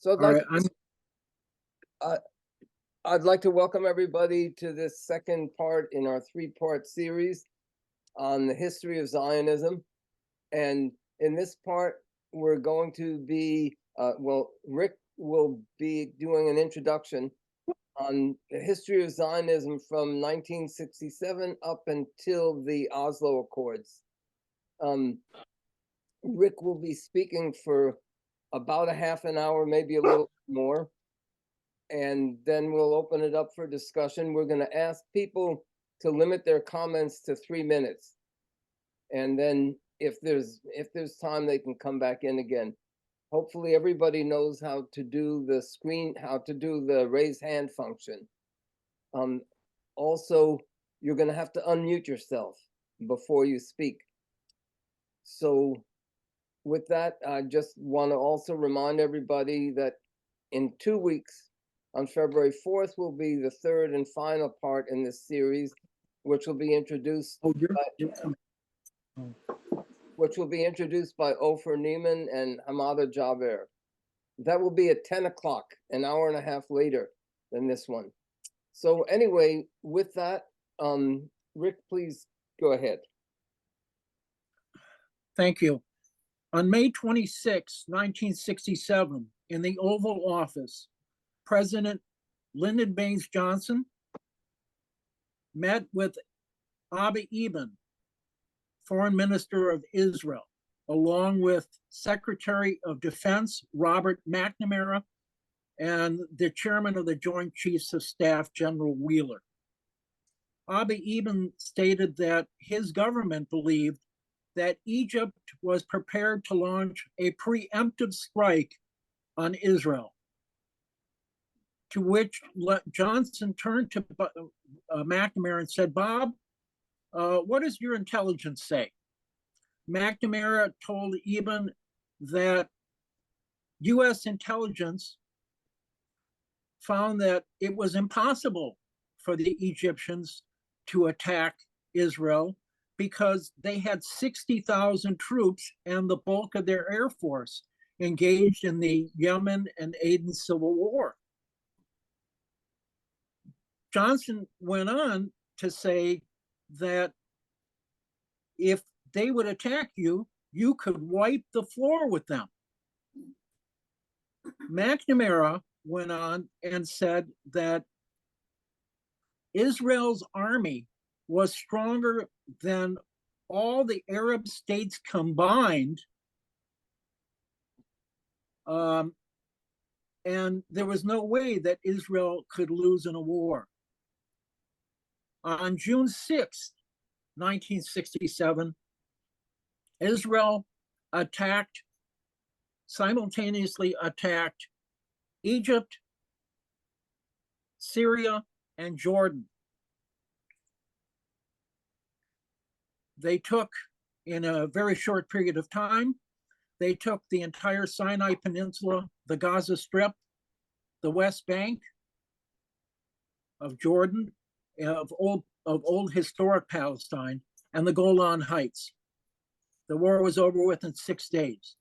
So All right, I'd like to welcome everybody to this second part in our three-part series on the history of Zionism. And in this part, we're going to be, Rick will be doing an introduction on the history of Zionism from 1967 up until the Oslo Accords. Rick will be speaking for about a half an hour, maybe a little more. And then we'll open it up for discussion. We're going to ask people to limit their comments to 3 minutes. And then if there's time, they can come back in again. Hopefully everybody knows how to do the raise hand function. Also, you're going to have to unmute yourself before you speak. So with that, I just want to also remind everybody that in 2 weeks, on February 4th, will be the third and final part in this series, which will be introduced by Ofer Neiman and Hamada Jaber. That will be at 10 o'clock, an hour and a half later than this one. So anyway, with that, Rick, please go ahead. Thank you. On May 26, 1967, in the Oval Office, President Lyndon Baines Johnson met with Abba Eban, Foreign Minister of Israel, along with Secretary of Defense Robert McNamara and the Chairman of the Joint Chiefs of Staff, General Wheeler. Abba Eban stated that his government believed that Egypt was prepared to launch a preemptive strike on Israel, to which Johnson turned to McNamara and said, "Bob, what does your intelligence say?" McNamara told Eban that U.S. intelligence found that it was impossible for the Egyptians to attack Israel because they had 60,000 troops and the bulk of their air force engaged in the Yemen and Aden Civil War. Johnson went on to say that if they would attack you, you could wipe the floor with them. McNamara went on and said that Israel's army was stronger than all the Arab states combined, and there was no way that Israel could lose in a war. On June 6, 1967, Israel simultaneously attacked Egypt, Syria, and Jordan. They took, in a very short period of time, they took the entire Sinai Peninsula, the Gaza Strip, the West Bank of Jordan, of old historic Palestine, and the Golan Heights. The war was over with in 6 days.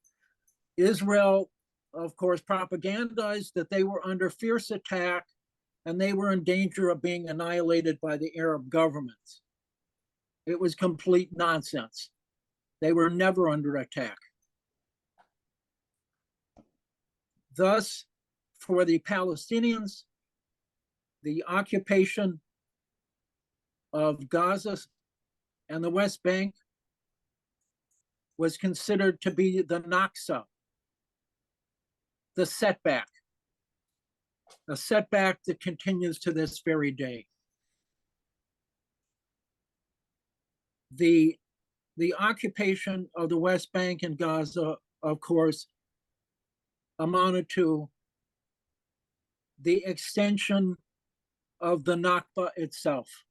Israel, of course, propagandized that they were under fierce attack and they were in danger of being annihilated by the Arab governments. It was complete nonsense. They were never under attack. Thus, for the Palestinians, the occupation of Gaza and the West Bank was considered to be the Naksa, the setback, a setback that continues to this very day. The occupation of the West Bank and Gaza, of course, amounted to the extension of the Nakba itself,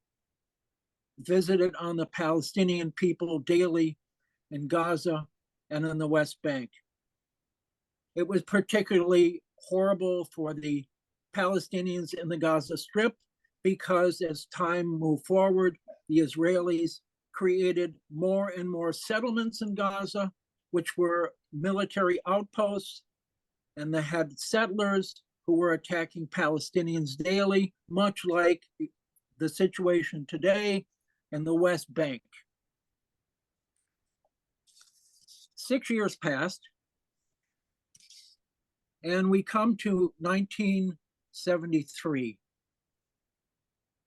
visited on the Palestinian people daily in Gaza and in the West Bank. It was particularly horrible for the Palestinians in the Gaza Strip because as time moved forward, the Israelis created more and more settlements in Gaza, which were military outposts, and they had settlers who were attacking Palestinians daily, much like the situation today in the West Bank. 6 years passed, and we come to 1973,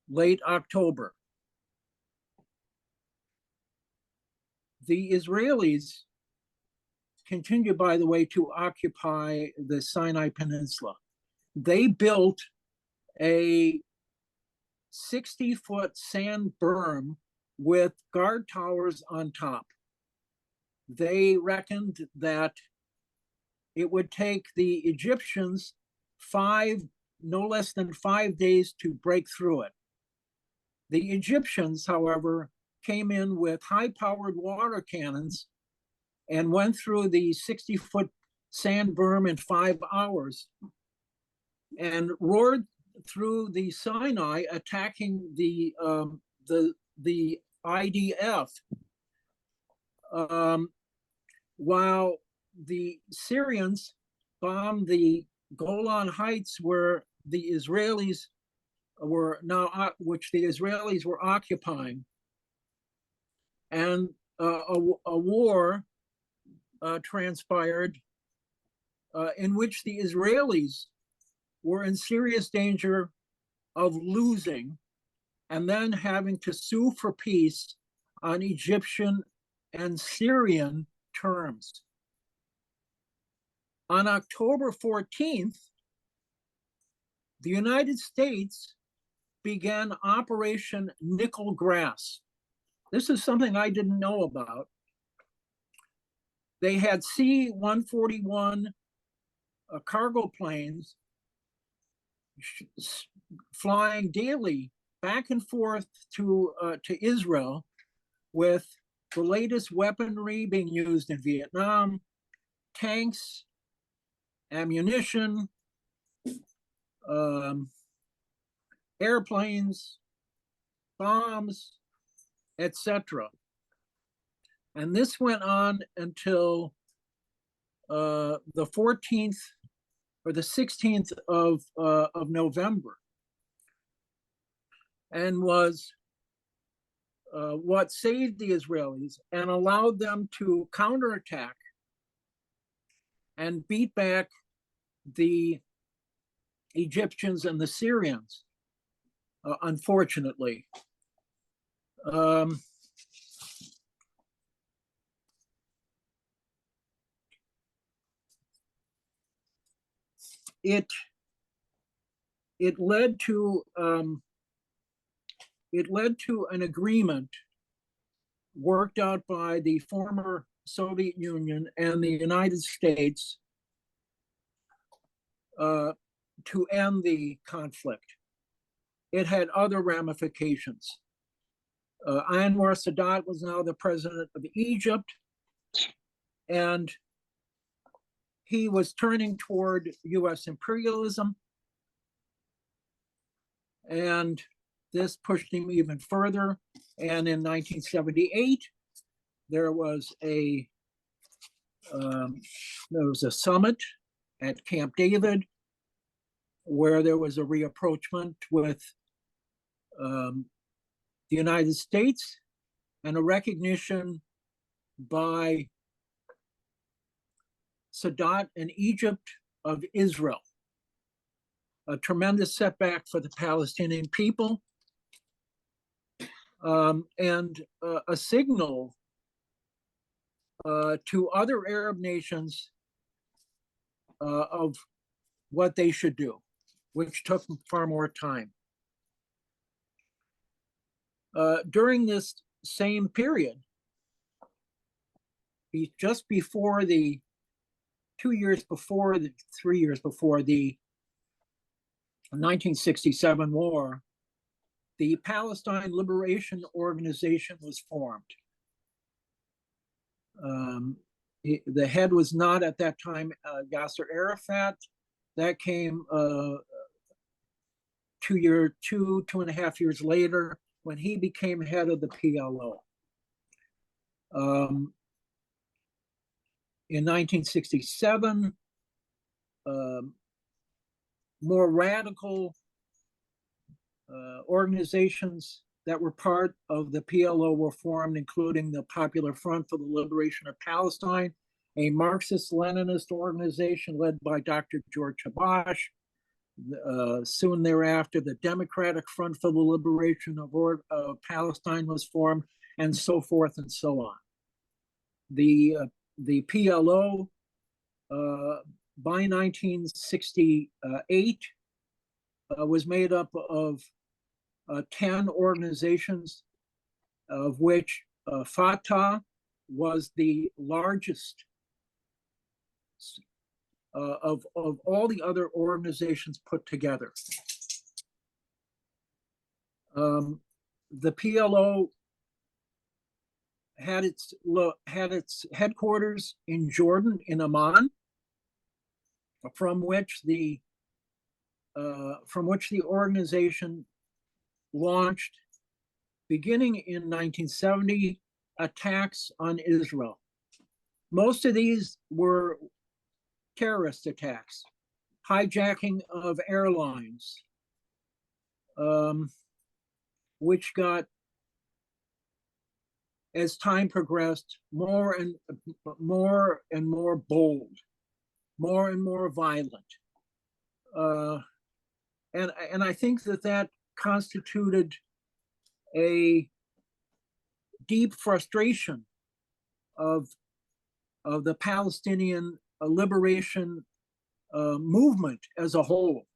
late October. The Israelis continue, by the way, to occupy the Sinai Peninsula. They built a 60-foot sand berm with guard towers on top. They reckoned that it would take the Egyptians no less than 5 days to break through it. The Egyptians, however, came in with high-powered water cannons and went through the 60-foot sand berm in 5 hours and roared through the Sinai, attacking the IDF, while the Syrians bombed the Golan Heights, where the Israelis were now, which the Israelis were occupying, and a war transpired in which the Israelis were in serious danger of losing and then having to sue for peace on Egyptian and Syrian terms. On October 14th, the United States began Operation Nickel Grass. This is something I didn't know about. They had C-141 cargo planes flying daily back and forth to Israel, with the latest weaponry being used in Vietnam, tanks, ammunition, airplanes, bombs, etc. And this went on until the 14th or the 16th of November, and was what saved the Israelis and allowed them to counterattack and beat back the Egyptians and the Syrians, unfortunately. It led to an agreement worked out by the former Soviet Union and the United States to end the conflict. It had other ramifications. Anwar Sadat was now the president of Egypt, and he was turning toward US imperialism, and this pushed him even further. And in 1978, there was a summit at Camp David where there was a rapprochement with the United States and a recognition by Sadat and Egypt of Israel. A tremendous setback for the Palestinian people, and a signal to other Arab nations of what they should do, which took far more time. During this same period, just before 3 years before the 1967 war, the Palestine Liberation Organization was formed. The head was not at that time Yasser Arafat. That came 2.5 years later, when he became head of the PLO. In 1967, more radical organizations that were part of the PLO were formed, including the Popular Front for the Liberation of Palestine, a Marxist-Leninist organization led by Dr. George Habash. Soon thereafter, the Democratic Front for the Liberation of Palestine was formed, and so forth and so on. The PLO, by 1968, was made up of 10 organizations, of which Fatah was the largest of all the other organizations put together. The PLO had its headquarters in Jordan, in Amman, from which the organization launched, beginning in 1970, attacks on Israel. Most of these were terrorist attacks, hijacking of airlines, which got, as time progressed, more and more bold, more and more violent. And I think that constituted a deep frustration of the Palestinian liberation movement as a whole.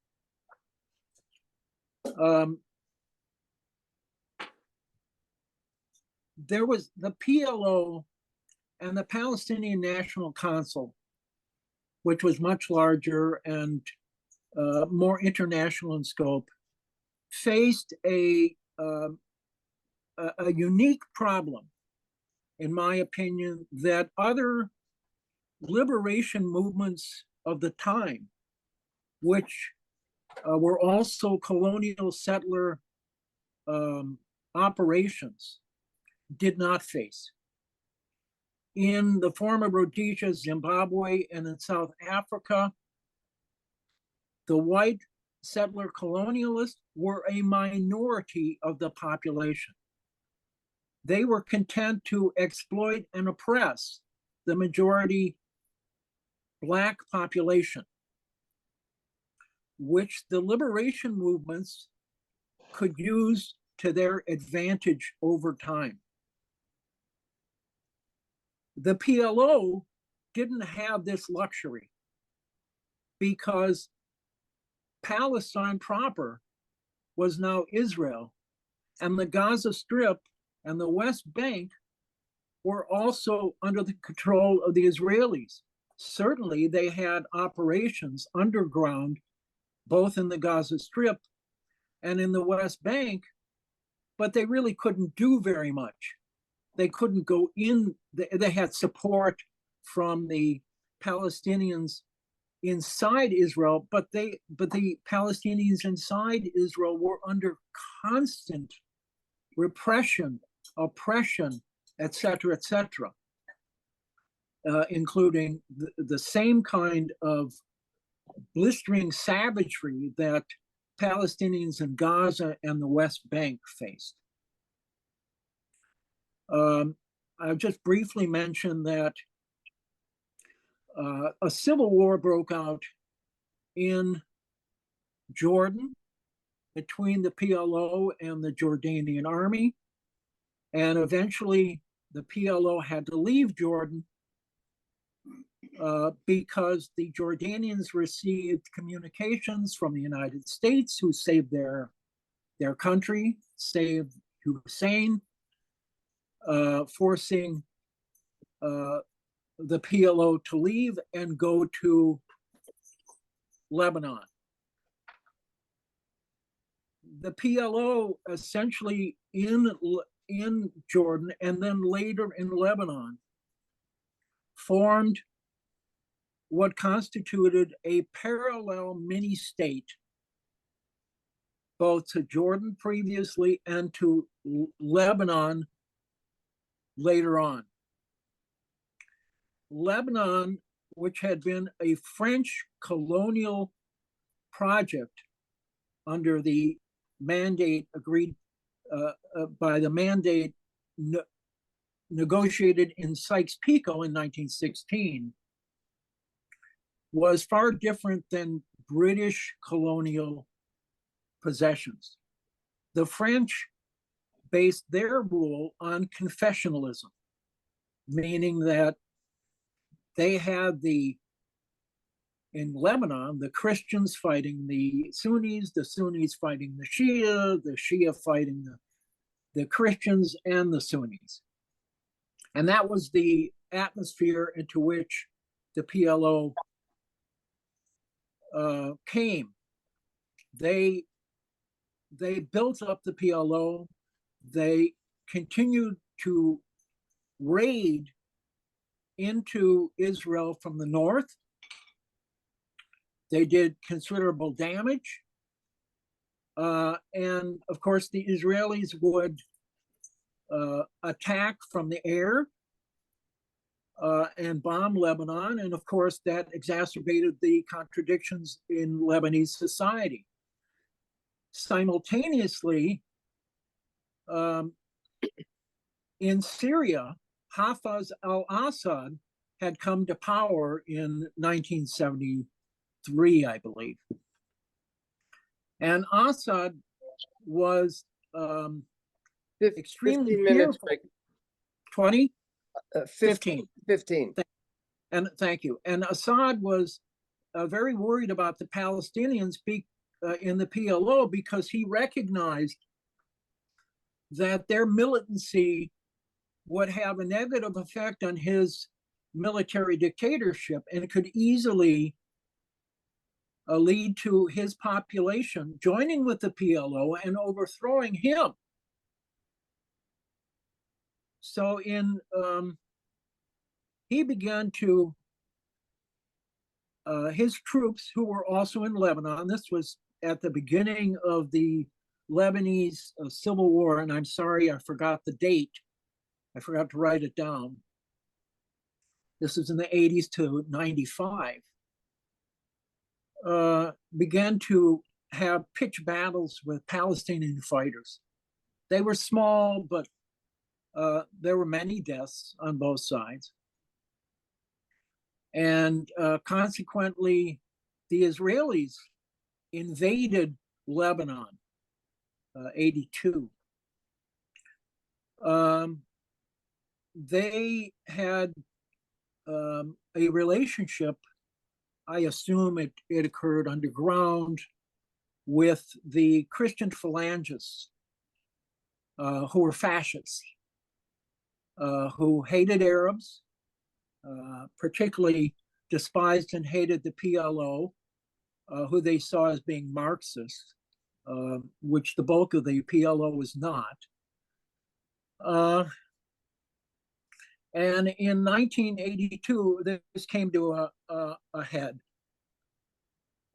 There was the PLO and the Palestinian National Council, which was much larger and more international in scope, faced a unique problem, in my opinion, that other liberation movements of the time, which were also colonial settler operations, did not face. In the former Rhodesia, Zimbabwe, and in South Africa, the white settler colonialists were a minority of the population. They were content to exploit and oppress the majority Black population, which the liberation movements could use to their advantage over time. The PLO didn't have this luxury because Palestine proper was now Israel, and the Gaza Strip and the West Bank were also under the control of the Israelis. Certainly, they had operations underground, both in the Gaza Strip and in the West Bank, but they really couldn't do very much. They couldn't go in. They had support from the Palestinians inside Israel, but the Palestinians inside Israel were under constant repression, oppression, etc., etc., including the same kind of blistering savagery that Palestinians in Gaza and the West Bank faced. I'll just briefly mention that a civil war broke out in Jordan between the PLO and the Jordanian army, and eventually the PLO had to leave Jordan because the Jordanians received communications from the United States, who saved their country, saved Hussein, forcing the PLO to leave and go to Lebanon. The PLO essentially in Jordan and then later in Lebanon formed what constituted a parallel mini-state, both to Jordan previously and to Lebanon later on. Lebanon which had been a French colonial project under the mandate agreed by the mandate negotiated in Sykes-Picot in 1916, was far different than British colonial possessions. The French based their rule on confessionalism, meaning that they had in Lebanon, the Christians fighting the Sunnis fighting the Shia fighting the Christians and the Sunnis. And that was the atmosphere into which the PLO came. They built up the PLO. They continued to raid into Israel from the north. They did considerable damage. And of course, the Israelis would attack from the air and bomb Lebanon. And of course, that exacerbated the contradictions in Lebanese society. Simultaneously, in Syria, Hafez al-Assad had come to power in 1973, I believe. And Assad was extremely 15 minutes. fearful. 20? 15. 15. And thank you. And Assad was very worried about the Palestinians in the PLO because he recognized that their militancy would have a negative effect on his military dictatorship and could easily lead to his population joining with the PLO and overthrowing him. So he began to, his troops who were also in Lebanon, this was at the beginning of the Lebanese civil war, and I'm sorry, I forgot the date. I forgot to write it down. This was in the 80s to 95. Began to have pitched battles with Palestinian fighters. They were small, but there were many deaths on both sides. And consequently, the Israelis invaded Lebanon, 82. They had a relationship, I assume it occurred underground, with the Christian phalangists who were fascists, who hated Arabs, particularly despised and hated the PLO, who they saw as being Marxist, which the bulk of the PLO was not. And in 1982, this came to a head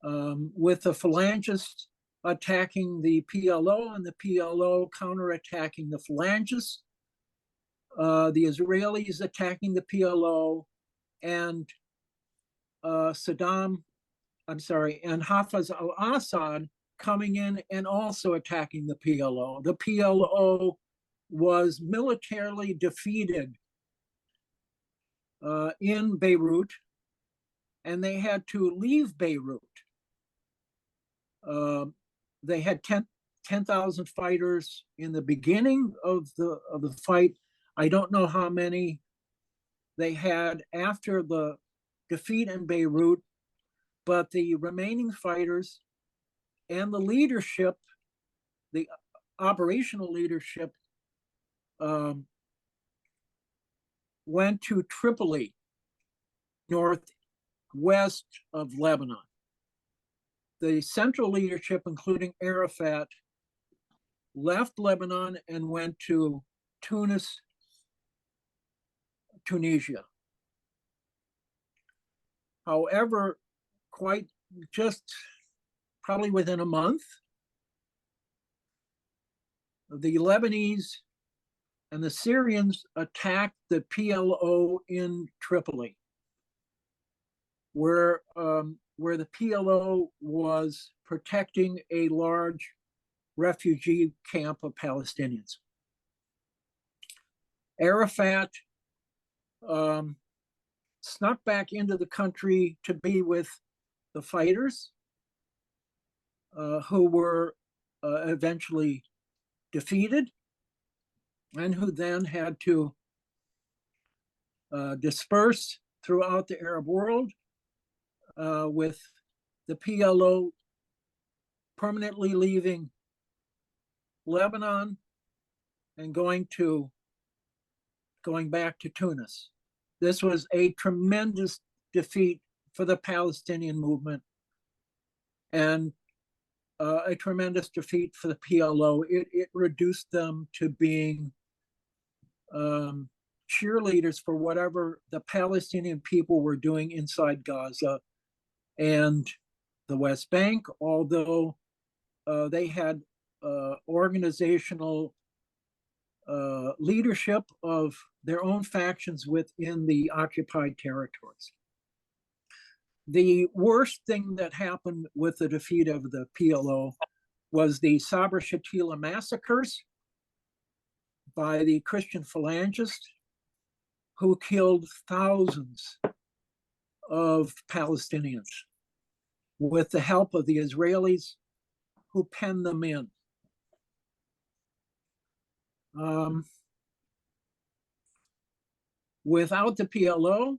with the phalangists attacking the PLO and the PLO counterattacking the phalangists, the Israelis attacking the PLO, and and Hafez al-Assad coming in and also attacking the PLO. The PLO was militarily defeated in Beirut, and they had to leave Beirut. They had 10,000 fighters in the beginning of the fight. I don't know how many they had after the defeat in Beirut, but the remaining fighters and the leadership, the operational leadership, went to Tripoli, northwest of Lebanon. The central leadership, including Arafat, left Lebanon and went to Tunis, Tunisia. However, probably within a month, the Lebanese and the Syrians attacked the PLO in Tripoli. where the PLO was protecting a large refugee camp of Palestinians. Arafat snuck back into the country to be with the fighters, who were eventually defeated, and who then had to disperse throughout the Arab world, with the PLO permanently leaving Lebanon and going back to Tunis. This was a tremendous defeat for the Palestinian movement, and a tremendous defeat for the PLO. It reduced them to being cheerleaders for whatever the Palestinian people were doing inside Gaza and the West Bank, although they had organizational leadership of their own factions within the occupied territories. The worst thing that happened with the defeat of the PLO was the Sabra Shatila massacres by the Christian phalangists, who killed thousands of Palestinians with the help of the Israelis, who penned them in. Without the PLO,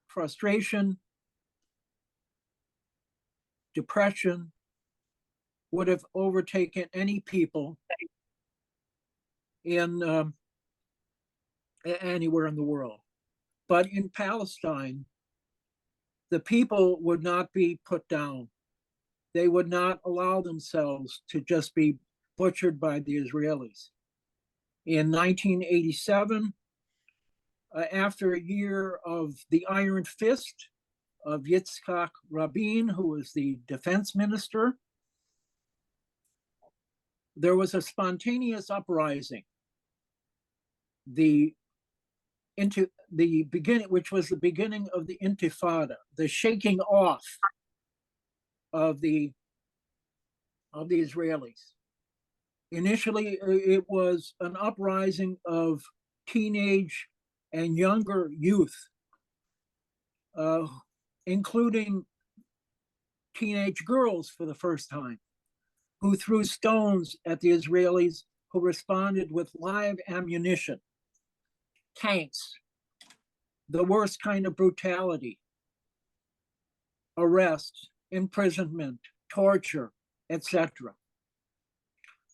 frustration, depression would have overtaken any people in anywhere in the world. But in Palestine, the people would not be put down. They would not allow themselves to just be butchered by the Israelis. In 1987, after a year of the iron fist of Yitzhak Rabin, who was the defense minister, there was a spontaneous uprising. Which was the beginning of the Intifada, the shaking off of the Israelis. Initially, it was an uprising of teenage and younger youth, including teenage girls for the first time, who threw stones at the Israelis, who responded with live ammunition, tanks, the worst kind of brutality, arrest, imprisonment, torture, etc.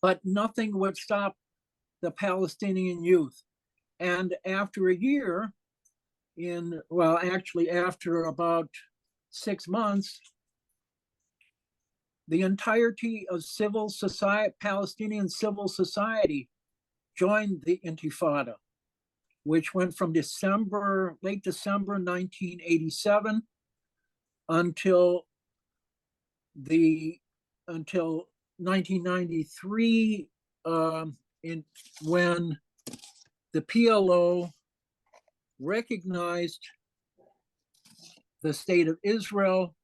But nothing would stop the Palestinian youth. And after a year, after about 6 months, the entirety of civil society, Palestinian civil society, joined the Intifada, which went from late December 1987 until 1993, when the PLO recognized the state of Israel,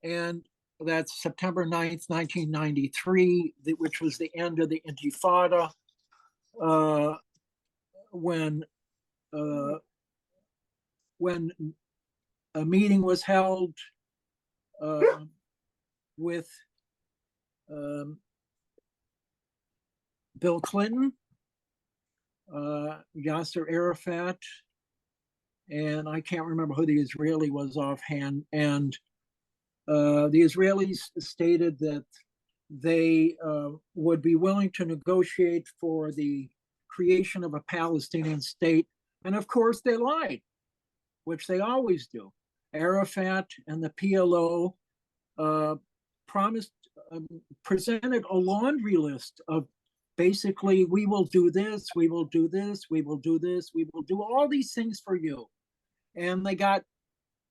and that's September 9th, 1993, which was the end of the Intifada, when a meeting was held with Bill Clinton, Yasser Arafat, and I can't remember who the Israeli was offhand. And the Israelis stated that they would be willing to negotiate for the creation of a Palestinian state. And of course, they lied, which they always do. Arafat and the PLO presented a laundry list of basically, we will do this, we will do this, we will do this, we will do all these things for you. And they got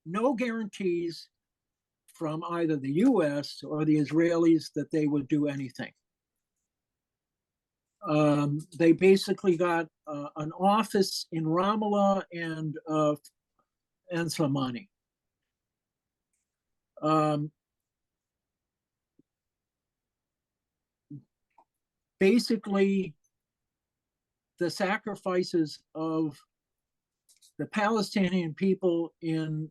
no guarantees from either the US or the Israelis that they would do anything. They basically got an office in Ramallah and and some money. Basically, the sacrifices of the Palestinian people in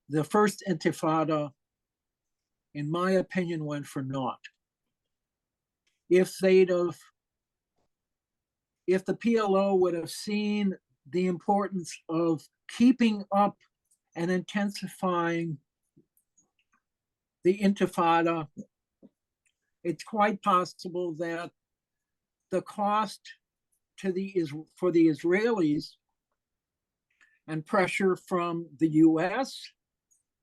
the first Intifada, in my opinion, went for naught. If the PLO would have seen the importance of keeping up and intensifying the Intifada, it's quite possible that the cost for the Israelis and pressure from the US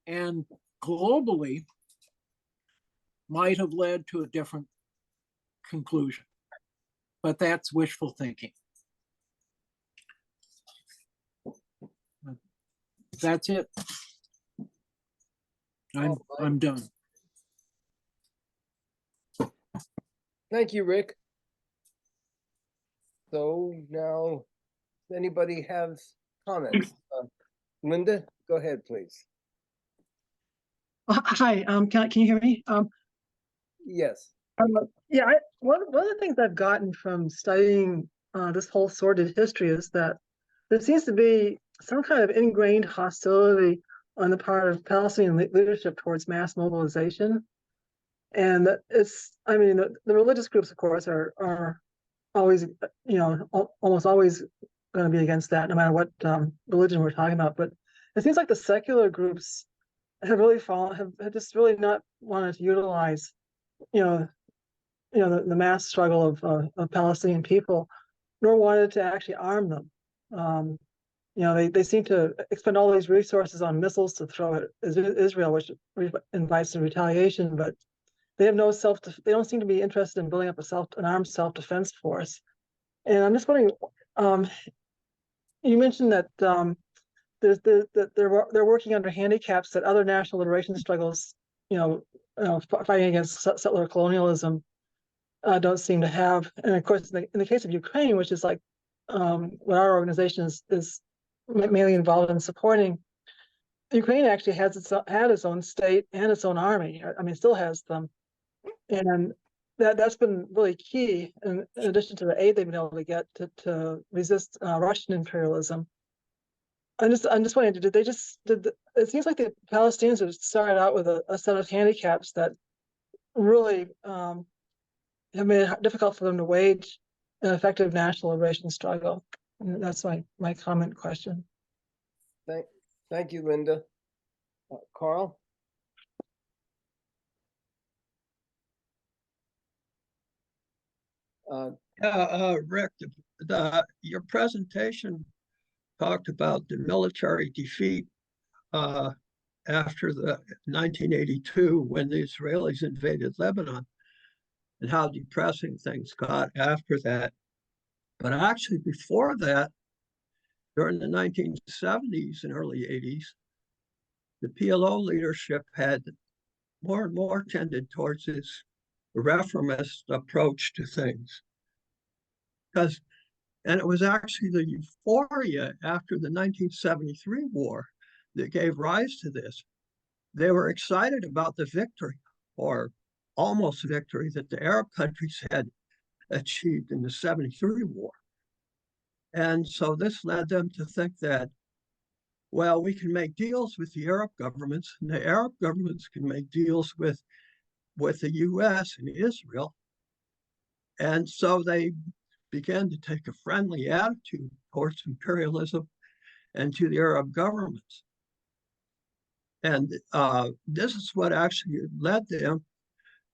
and globally might have led to a different conclusion. But that's wishful thinking. That's it. I'm done. Thank you, Rick. So now, does anybody have comments? Linda, go ahead, please. Hi, can you hear me? Yes. Yeah, one of the things I've gotten from studying this whole sordid history is that there seems to be some kind of ingrained hostility on the part of Palestinian leadership towards mass mobilization. And I mean, the religious groups, of course, are always, almost always going to be against that, no matter what religion we're talking about. But it seems like the secular groups have just really not wanted to utilize, the mass struggle of Palestinian people, nor wanted to actually arm them. They seem to expend all these resources on missiles to throw at Israel, which invites the retaliation, but they have they don't seem to be interested in building up an armed self-defense force. And I'm just wondering, you mentioned that they're working under handicaps that other national liberation struggles, fighting against settler colonialism, don't seem to have. And of course, in the case of Ukraine, which is like what our organization is mainly involved in supporting, Ukraine actually had its own state and its own army. I mean, still has them, and that's been really key. In addition to the aid they've been able to get to resist Russian imperialism. I'm just wondering, it seems like the Palestinians have started out with a set of handicaps that really have made it difficult for them to wage an effective national liberation struggle. And that's my comment question. Thank you, Linda. Carl? Rick, your presentation talked about the military defeat after the 1982 when the Israelis invaded Lebanon and how depressing things got after that. But actually before that, during the 1970s and early 80s, the PLO leadership had more and more tended towards this reformist approach to things. And it was actually the euphoria after the 1973 war that gave rise to this. They were excited about the victory, or almost victory, that the Arab countries had achieved in the 73 war. And so this led them to think that, well, we can make deals with the Arab governments, and the Arab governments can make deals with the US and Israel. And so they began to take a friendly attitude towards imperialism and to the Arab governments. And this is what actually led them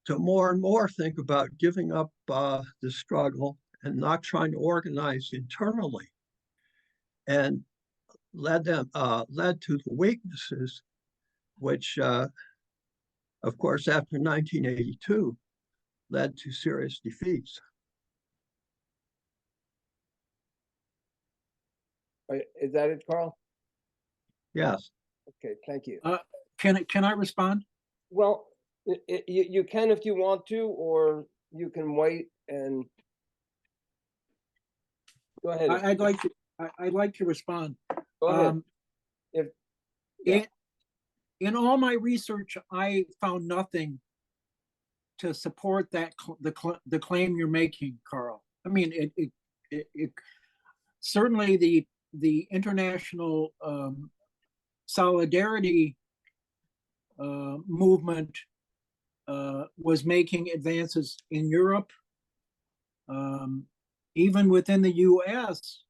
to more and more think about giving up the struggle and not trying to organize internally, and led to the weaknesses, which, of course, after 1982, led to serious defeats. Is that it, Carl? Yes. Okay, thank you. Can I respond? Well, you can if you want to, or you can wait and go ahead. I'd like to respond. Go ahead. Yeah. In all my research, I found nothing to support that the claim you're making, Carl. I mean, it certainly the international solidarity movement was making advances in Europe, even within the U.S.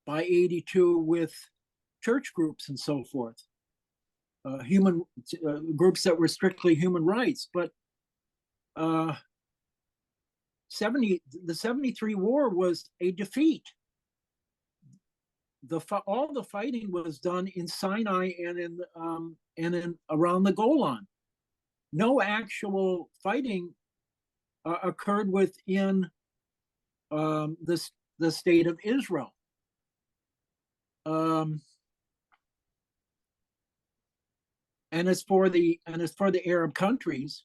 by '82 with church groups and so forth, human groups that were strictly human rights. But the '73 war was a defeat. All the fighting was done in Sinai and in around the Golan. No actual fighting occurred within the state of Israel. And as for the Arab countries,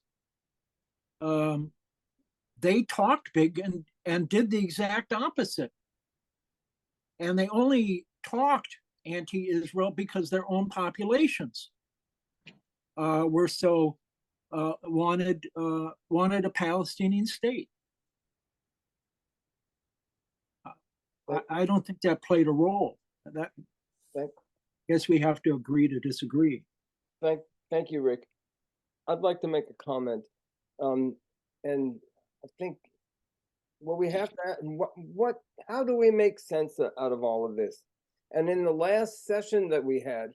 they talked big and did the exact opposite. And they only talked anti-Israel because their own populations were so wanted a Palestinian state. I don't think that played a role. That I guess we have to agree to disagree. Thank you, Rick. I'd like to make a comment, and I think what we have to how do we make sense out of all of this? And in the last session that we had,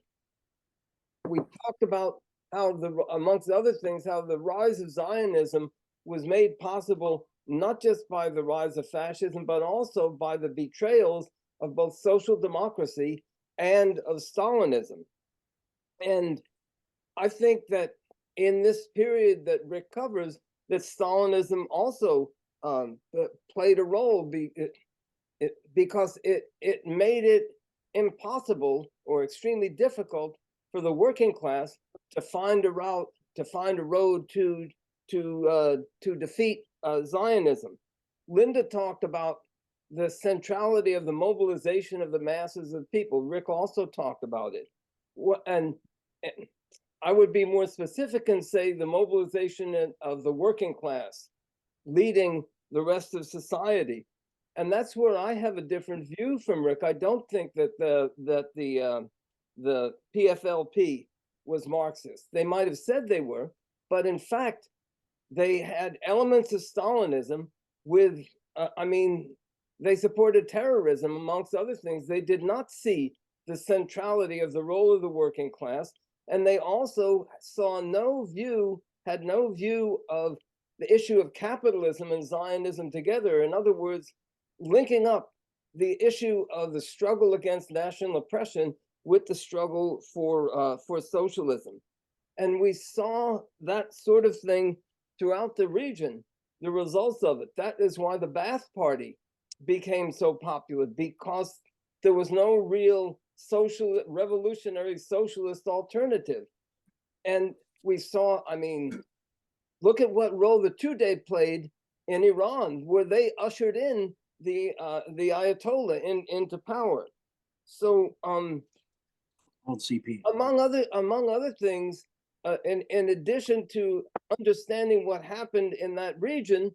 we talked about how amongst other things, how the rise of Zionism was made possible not just by the rise of fascism, but also by the betrayals of both social democracy and of Stalinism. And I think that in this period that Rick covers, that Stalinism also played a role because it made it impossible or extremely difficult for the working class to find a road to defeat Zionism. Linda talked about the centrality of the mobilization of the masses of people. Rick also talked about it. And I would be more specific and say the mobilization of the working class leading the rest of society. And that's where I have a different view from Rick. I don't think that the PFLP was Marxist. They might have said they were, but in fact, they had elements of Stalinism with, they supported terrorism, amongst other things. They did not see the centrality of the role of the working class. And they also had no view of the issue of capitalism and Zionism together. In other words, linking up the issue of the struggle against national oppression with the struggle for socialism. And we saw that sort of thing throughout the region, the results of it. That is why the Ba'ath Party became so popular, because there was no real revolutionary socialist alternative. And we saw, look at what role the Tudeh played in Iran, where they ushered in the Ayatollah into power. So CP. among other things, in addition to understanding what happened in that region,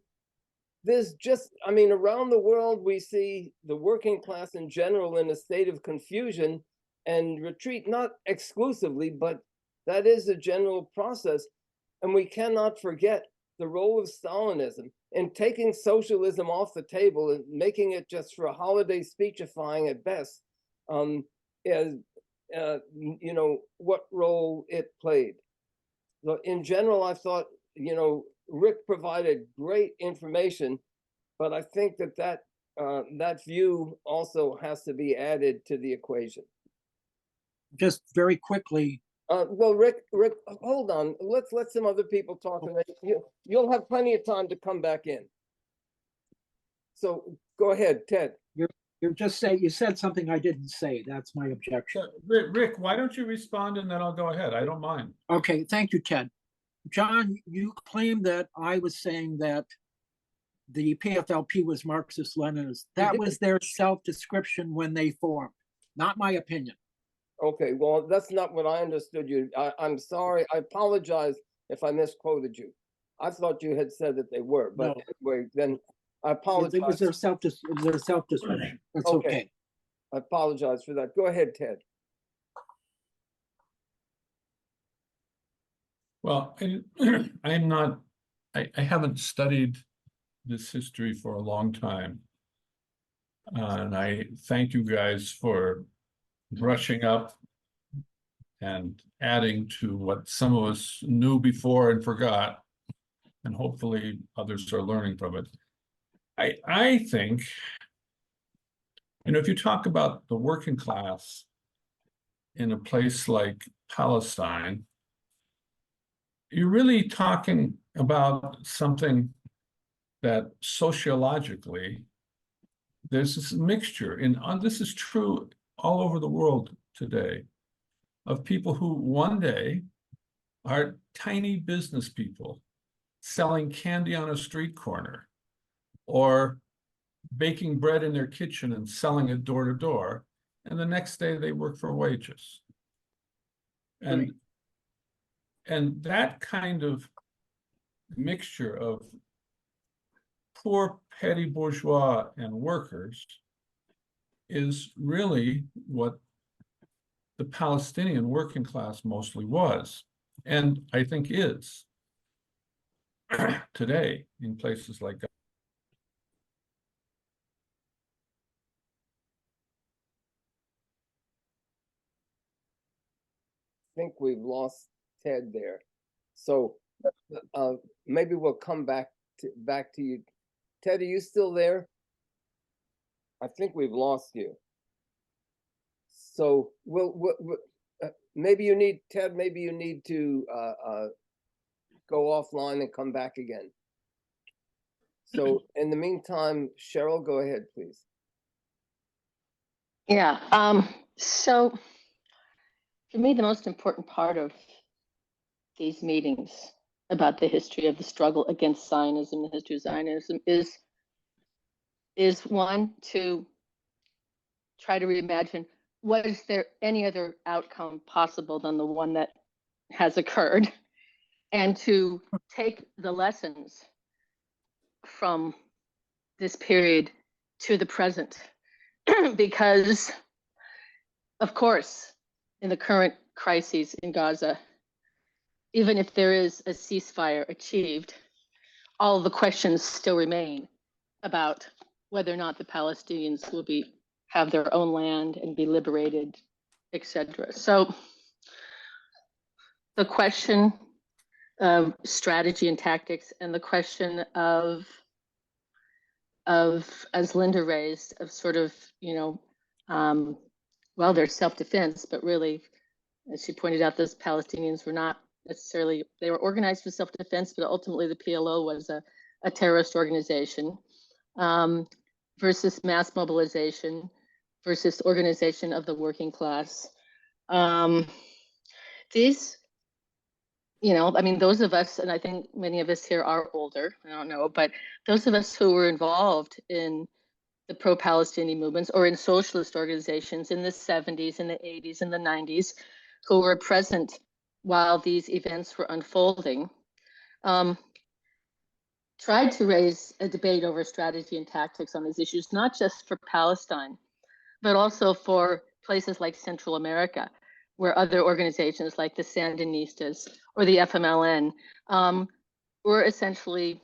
there's just, around the world, we see the working class in general in a state of confusion and retreat, not exclusively, but that is a general process. And we cannot forget the role of Stalinism in taking socialism off the table and making it just for a holiday speechifying at best, what role it played. So in general, I thought, Rick provided great information, but I think that view also has to be added to the equation. Just very quickly. Well, Rick, hold on. Let's let some other people talk, and then you'll have plenty of time to come back in. So go ahead, Ted. You're just saying, you said something I didn't say. That's my objection. Rick, why don't you respond and then I'll go ahead. I don't mind. Okay, thank you, Ted. John, you claimed that I was saying that the PFLP was Marxist-Leninist. That was their self-description when they formed, not my opinion. Okay, well, that's not what I understood you. I'm sorry. I apologize if I misquoted you. I thought you had said that they were, but No. anyway, then I It apologize. was their self-description. It's Okay. okay. I apologize for that. Go ahead, Ted. Well, I'm not, I haven't studied this history for a long time. And I thank you guys for brushing up and adding to what some of us knew before and forgot. And hopefully others are learning from it. I think, if you talk about the working class in a place like Palestine, you're really talking about something that sociologically, there's this mixture, and this is true all over the world today, of people who one day are tiny business people selling candy on a street corner or baking bread in their kitchen and selling it door to door, and the next day they work for wages. And that kind of mixture of poor petty bourgeois and workers is really what the Palestinian working class mostly was, and I think is today in places like Gaza. I think we've lost Ted there. So maybe we'll come back to you. Ted, are you still there? I think we've lost you. So maybe you need, Ted, maybe you need to go offline and come back again. So in the meantime, Cheryl, go ahead, please. Yeah. So for me, the most important part of these meetings about the history of the struggle against Zionism, the history of Zionism, is one, to try to reimagine, was there any other outcome possible than the one that has occurred, and to take the lessons from this period to the present. Because, of course, in the current crises in Gaza, even if there is a ceasefire achieved, all the questions still remain about whether or not the Palestinians will have their own land and be liberated, etc. So the question of strategy and tactics, and the question of as Linda raised, of sort of, well, there's self-defense, but really, as she pointed out, those Palestinians were not necessarily, they were organized for self-defense, but ultimately the PLO was a terrorist organization, versus mass mobilization, versus organization of the working class. These, I mean, those of us, and I think many of us here are older, I don't know, but those of us who were involved in the pro-Palestinian movements or in socialist organizations in the 70s and the 80s and the 90s, who were present while these events were unfolding, tried to raise a debate over strategy and tactics on these issues, not just for Palestine, but also for places like Central America, where other organizations like the Sandinistas or the FMLN were essentially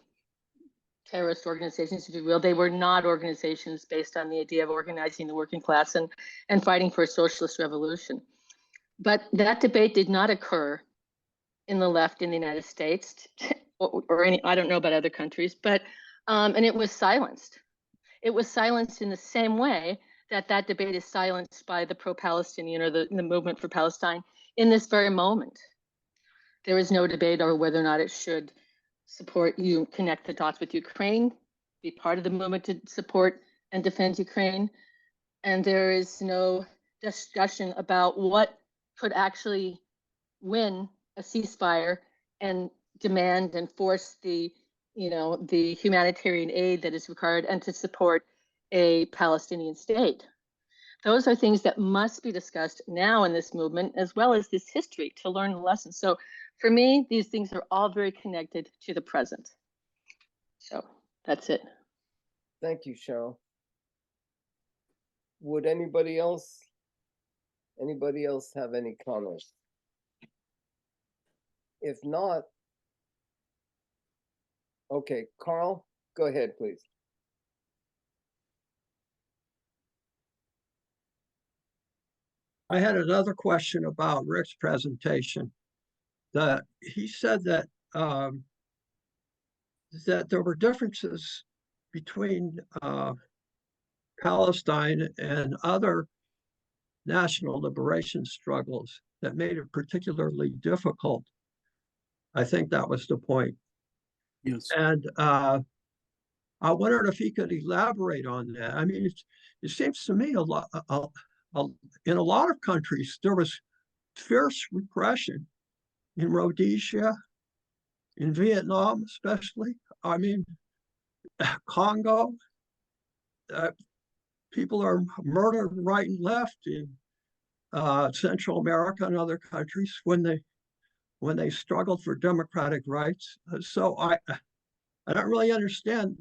terrorist organizations, if you will. They were not organizations based on the idea of organizing the working class and fighting for a socialist revolution. But that debate did not occur in the left in the United States or any, I don't know about other countries, but, and it was silenced. It was silenced in the same way that debate is silenced by the pro-Palestinian or the movement for Palestine in this very moment. There is no debate over whether or not it should support connect the dots with Ukraine, be part of the movement to support and defend Ukraine. And there is no discussion about what could actually win a ceasefire and demand and force the humanitarian aid that is required and to support a Palestinian state. Those are things that must be discussed now in this movement, as well as this history, to learn the lessons. So for me, these things are all very connected to the present. So that's it. Thank you, Cheryl. Would anybody else have any comments? If not, okay, Carl, go ahead, please. I had another question about Rick's presentation. That he said that that there were differences between Palestine and other national liberation struggles that made it particularly difficult. I think that was the point. Yes. And I wondered if he could elaborate on that. I mean, it seems to me in a lot of countries, there was fierce repression in Rhodesia, in Vietnam, especially. I mean, Congo, people are murdered right and left in Central America and other countries when they struggled for democratic rights. So I don't really understand.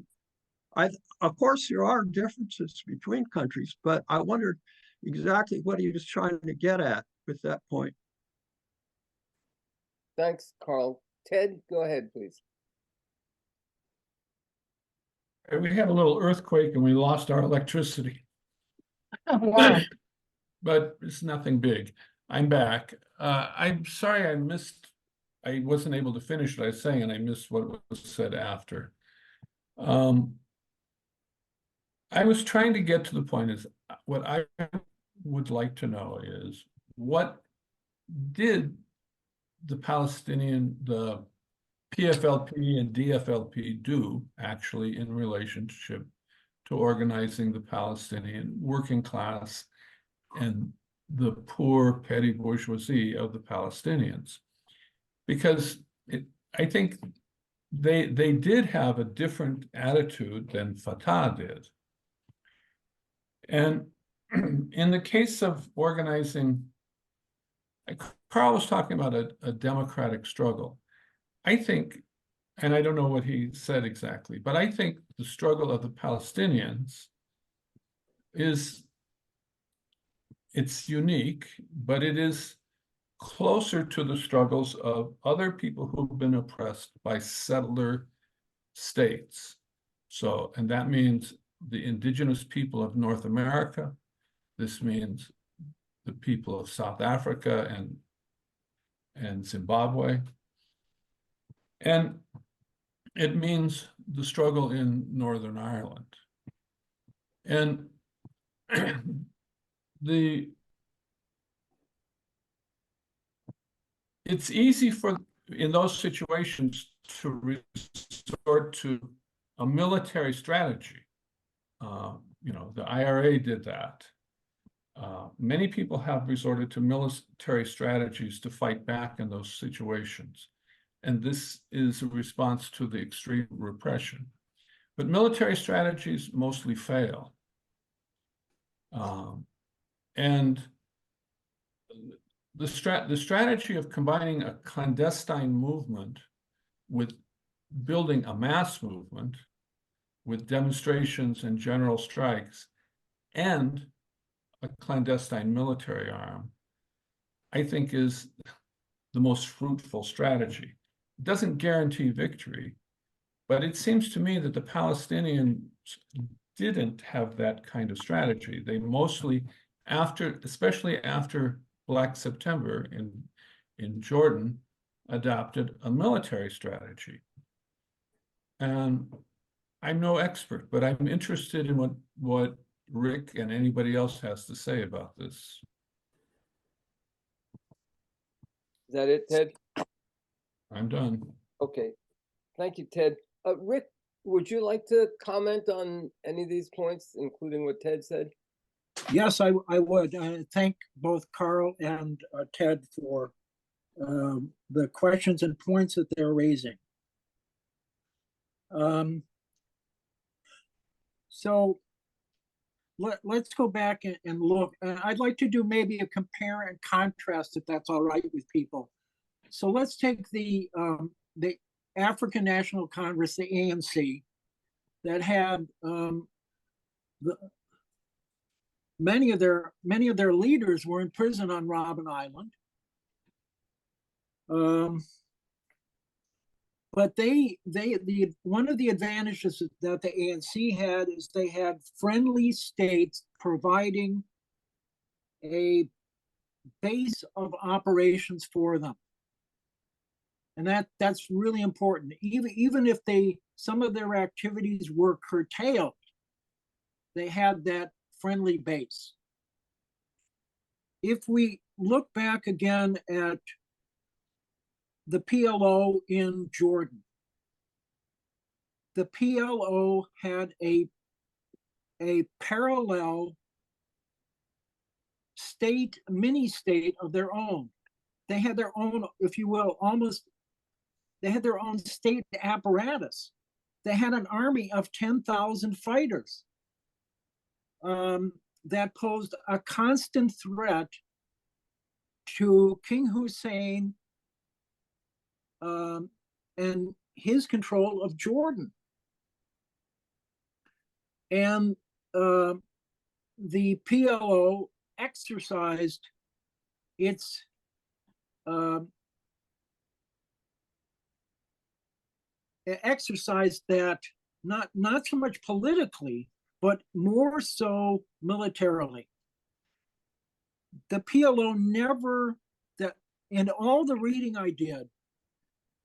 Of course, there are differences between countries, but I wondered exactly what he was trying to get at with that point. Thanks, Carl. Ted, go ahead, please. We had a little earthquake and we lost our electricity, Wow. but it's nothing big. I'm back. I'm sorry I wasn't able to finish what I was saying, and I missed what was said after. I was trying to get to the point is what I would like to know is what did the PFLP and DFLP do actually in relationship to organizing the Palestinian working class and the poor petty bourgeoisie of the Palestinians? Because I think they did have a different attitude than Fatah did. And in the case of organizing, Carl was talking about a democratic struggle. I think, and I don't know what he said exactly, but I think the struggle of the Palestinians it's unique, but it is closer to the struggles of other people who've been oppressed by settler states. So, and that means the indigenous people of North America. This means the people of South Africa and Zimbabwe. And it means the struggle in Northern Ireland. And it's easy in those situations to resort to a military strategy. The IRA did that. Many people have resorted to military strategies to fight back in those situations. And this is a response to the extreme repression. But military strategies mostly fail. And the strategy of combining a clandestine movement with building a mass movement with demonstrations and general strikes and a clandestine military arm, I think is the most fruitful strategy. It doesn't guarantee victory, but it seems to me that the Palestinians didn't have that kind of strategy. They mostly, especially after Black September in Jordan, adopted a military strategy. And I'm no expert, but I'm interested in what Rick and anybody else has to say about this. Is that it, Ted? I'm done. Okay. Thank you, Ted. Rick, would you like to comment on any of these points, including what Ted said? Yes, I would. Thank both Carl and Ted for the questions and points that they're raising. So let's go back and look. I'd like to do maybe a compare and contrast, if that's all right with people. So let's take the African National Congress, the ANC, that had many of their leaders were in prison on Robben Island. But one of the advantages that the ANC had is they had friendly states providing a base of operations for them. And that's really important. Even if some of their activities were curtailed, they had that friendly base. If we look back again at the PLO in Jordan, the PLO had a parallel state, mini state of their own. They had their own, if you will, they had their own state apparatus. They had an army of 10,000 fighters that posed a constant threat to King Hussein and his control of Jordan. And the PLO exercised its that not so much politically, but more so militarily. The PLO never, that in all the reading I did,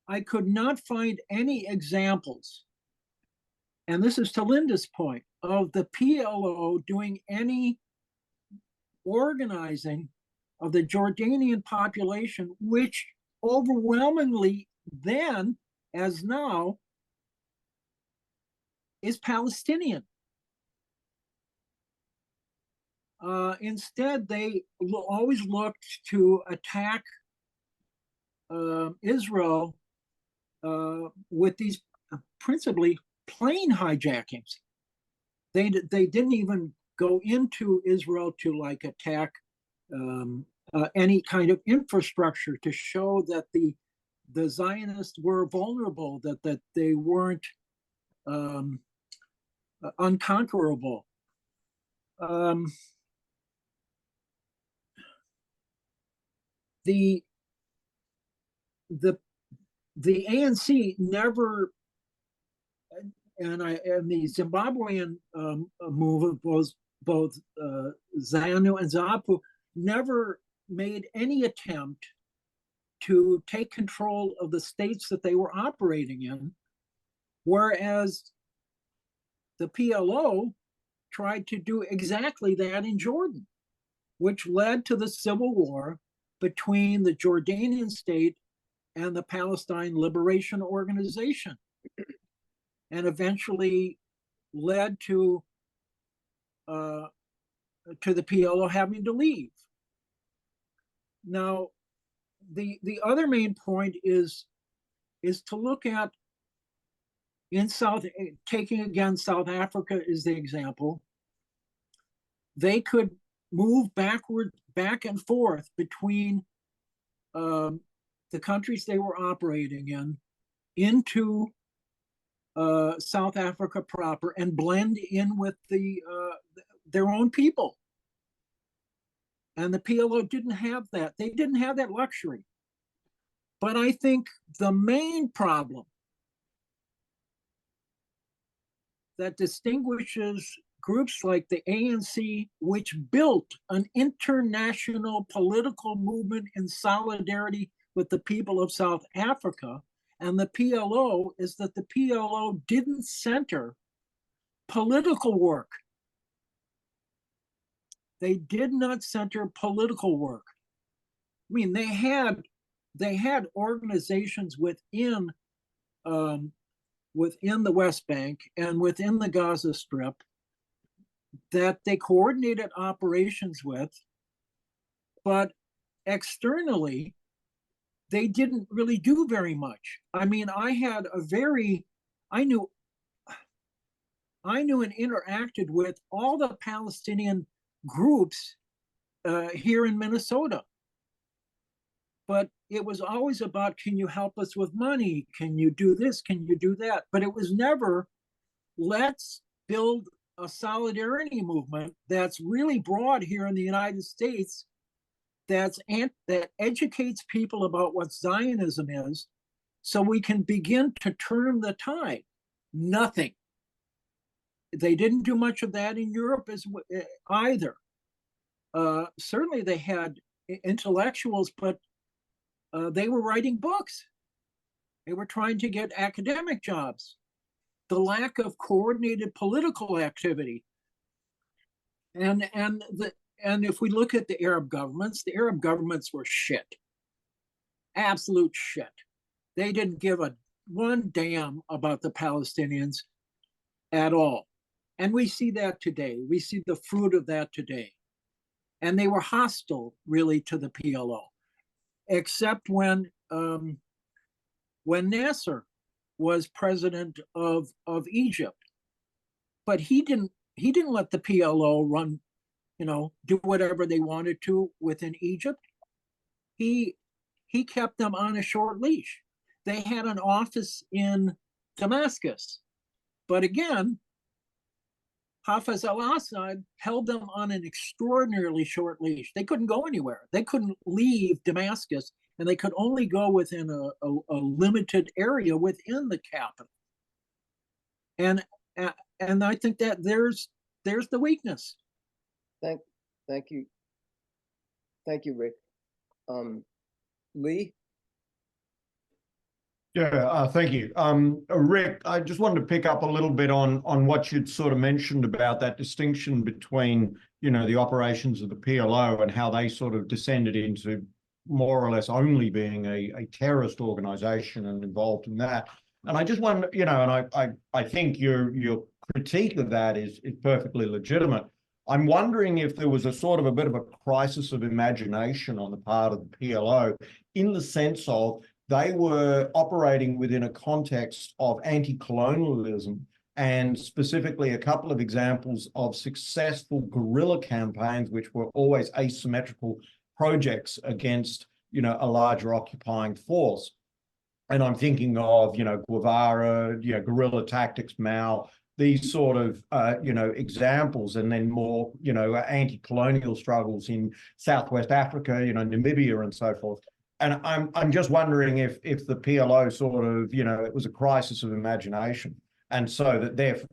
I could not find any examples, and this is to Linda's point, of the PLO doing any organizing of the Jordanian population, which overwhelmingly then, as now, is Palestinian. Instead, they always looked to attack Israel with these principally plane hijackings. They didn't even go into Israel to like attack any kind of infrastructure to show that the Zionists were vulnerable, that they weren't unconquerable. The ANC never, and the Zimbabwean movement, both ZANU and ZAPU, never made any attempt to take control of the states that they were operating in, whereas the PLO tried to do exactly that in Jordan, which led to the civil war between the Jordanian state and the Palestine Liberation Organization, and eventually led to the PLO having to leave. Now, the other main point is to look at taking again South Africa is the example. They could move back and forth between the countries they were operating in into South Africa proper and blend in with their own people. And the PLO didn't have that. They didn't have that luxury. But I think the main problem that distinguishes groups like the ANC, which built an international political movement in solidarity with the people of South Africa, and the PLO, is that the PLO didn't center political work. They did not center political work. I mean, they had organizations within the West Bank and within the Gaza Strip that they coordinated operations with, but externally, they didn't really do very much. I mean, I knew I knew and interacted with all the Palestinian groups here in Minnesota. But it was always about, can you help us with money? Can you do this? Can you do that? But it was never, let's build a solidarity movement that's really broad here in the United States, that educates people about what Zionism is, so we can begin to turn the tide. Nothing. They didn't do much of that in Europe either. Certainly they had intellectuals, but they were writing books. They were trying to get academic jobs. The lack of coordinated political activity. And if we look at the Arab governments were shit. Absolute shit. They didn't give one damn about the Palestinians at all. And we see that today. We see the fruit of that today. And they were hostile, really, to the PLO, except when Nasser was president of Egypt. But he didn't let the PLO run, do whatever they wanted to within Egypt. He kept them on a short leash. They had an office in Damascus, but again, Hafez al-Assad held them on an extraordinarily short leash. They couldn't go anywhere. They couldn't leave Damascus, and they could only go within a limited area within the capital. And I think that there's the weakness. Thank you. Thank you, Rick. Lee? Yeah, thank you. Rick, I just wanted to pick up a little bit on what you'd sort of mentioned about that distinction between, the operations of the PLO and how they sort of descended into more or less only being a terrorist organization and involved in that. And I just wonder, and I think your critique of that is perfectly legitimate. I'm wondering if there was a bit of a crisis of imagination on the part of the PLO, in the sense of they were operating within a context of anti-colonialism, and specifically a couple of examples of successful guerrilla campaigns, which were always asymmetrical projects against, a larger occupying force. And I'm thinking of, Guevara, guerrilla tactics, Mao, these sort of, examples, and then more, anti-colonial struggles in Southwest Africa, Namibia and so forth. And I'm just wondering if the PLO sort of, it was a crisis of imagination, and so that therefore,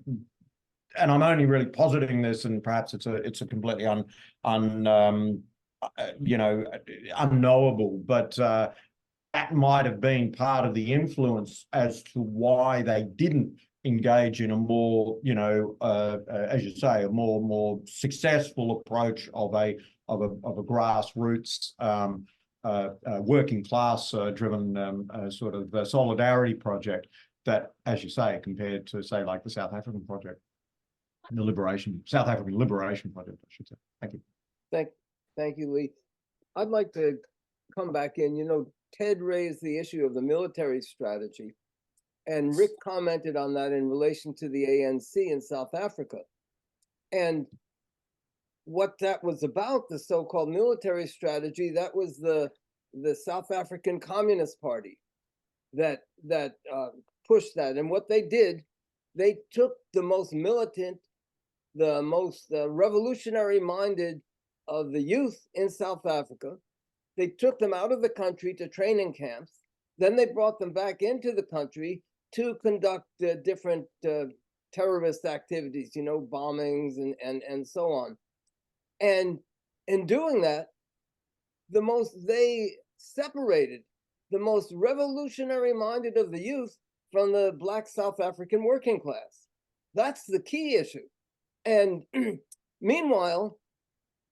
and I'm only really positing this, and perhaps it's a completely unknowable, but that might have been part of the influence as to why they didn't engage in a more, as you say, a more successful approach of a grassroots, working class driven sort of solidarity project that, as you say, compared to, say, like the South African project, South African Liberation Project, I should say. Thank you. Thank you, Lee. I'd like to come back in. Ted raised the issue of the military strategy, and Rick commented on that in relation to the ANC in South Africa. And what that was about, the so-called military strategy, that was the South African Communist Party that pushed that. And what they did, they took the most militant, the most revolutionary-minded of the youth in South Africa. They took them out of the country to training camps. Then they brought them back into the country to conduct different terrorist activities, bombings and so on. And in doing that, they separated the most revolutionary-minded of the youth from the Black South African working class. That's the key issue. And meanwhile,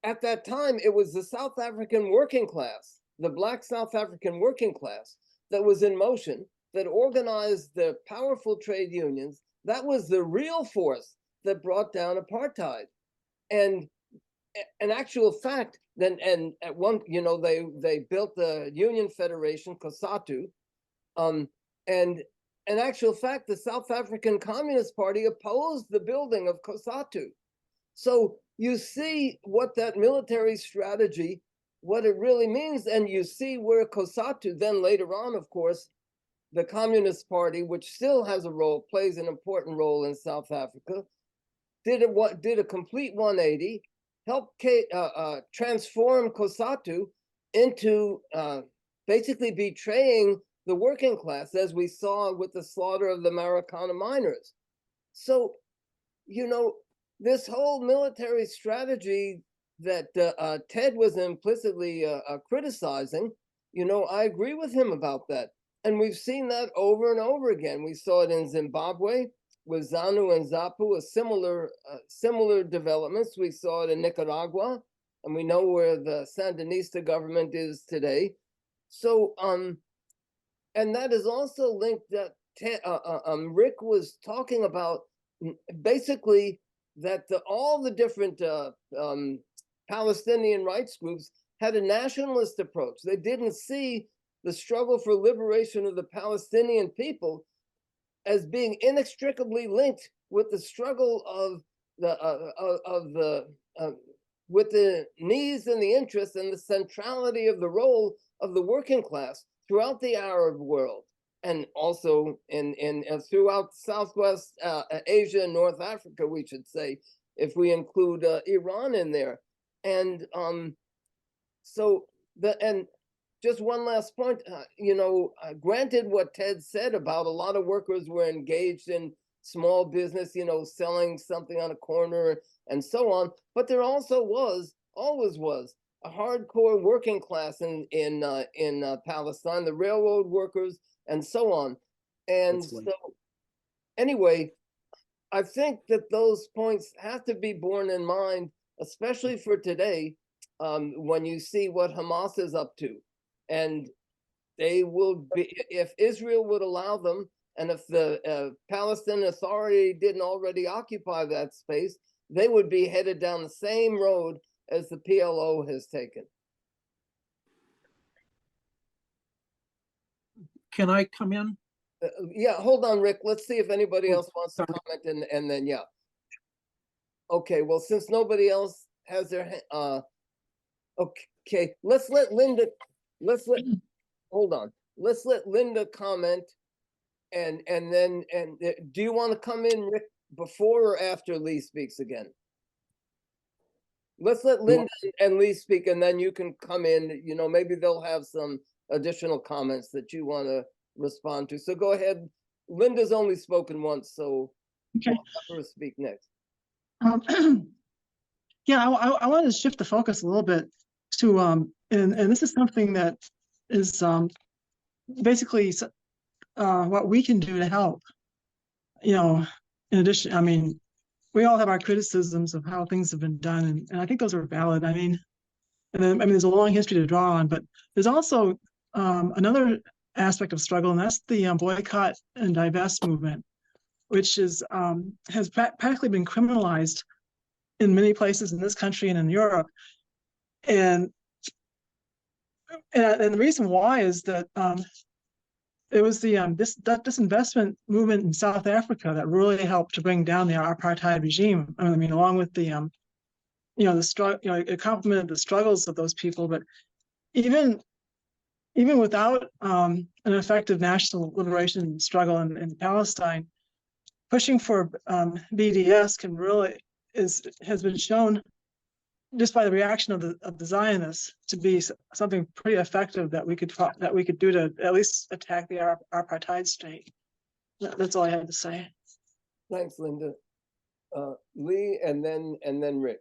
at that time, it was the South African working class, the Black South African working class, that was in motion, that organized the powerful trade unions. That was the real force that brought down apartheid. And in actual fact, and at one, they built the Union Federation, COSATU, and in actual fact, the South African Communist Party opposed the building of COSATU. So you see what that military strategy, what it really means, and you see where COSATU, then later on, of course, the Communist Party, which still has a role, plays an important role in South Africa, did a complete 180, helped transform COSATU into basically betraying the working class, as we saw with the slaughter of the Marikana miners. So, you know, this whole military strategy that Ted was implicitly criticizing, you know, I agree with him about that. And we've seen that over and over again. We saw it in Zimbabwe with ZANU and ZAPU, similar developments. We saw it in Nicaragua, and we know where the Sandinista government is today. So, and that is also linked that Rick was talking about, basically that all the different Palestinian rights groups had a nationalist approach. They didn't see the struggle for liberation of the Palestinian people as being inextricably linked with the struggle of with the needs and the interests and the centrality of the role of the working class throughout the Arab world, and also in throughout Southwest Asia and North Africa, we should say, if we include Iran in there. And and just one last point, you know, granted what Ted said about a lot of workers were engaged in small business, you know, selling something on a corner and so on, but there also always was a hardcore working class in Palestine, the railroad workers and so on. And so anyway, I think that those points have to be borne in mind, especially for today, when you see what Hamas is up to. And they will be, if Israel would allow them, and if the Palestinian Authority didn't already occupy that space, they would be headed down the same road as the PLO has taken. Can I come in? Yeah, hold on, Rick. Let's see if anybody else wants to comment, and then yeah. Okay, well, since nobody else has their hand, okay, let's let Linda. Hold on. Let's let Linda comment, and then do you want to come in, Rick, before or after Lee speaks again? Let's let Linda and Lee speak, and then you can come in. You know, maybe they'll have some additional comments that you want to respond to. So go ahead. Linda's only spoken once, so Okay. we'll have her speak next. Yeah, I wanted to shift the focus a little bit to and this is something that is basically what we can do to help. You know, in addition, I mean, we all have our criticisms of how things have been done, and I think those are valid. I mean, and then, I mean, there's a long history to draw on, but there's also another aspect of struggle, and that's the boycott and divest movement, which is has practically been criminalized in many places in this country and in Europe. And the reason why is that it was the disinvestment movement in South Africa that really helped to bring down the apartheid regime. I mean, along with the you know, the struggle, you know, it complemented the struggles of those people. But even without an effective national liberation struggle in Palestine, pushing for BDS can really has been shown just by the reaction of the Zionists to be something pretty effective that we could do to at least attack the apartheid state. That's all I had to say. Thanks, Linda. Lee, and then Rick.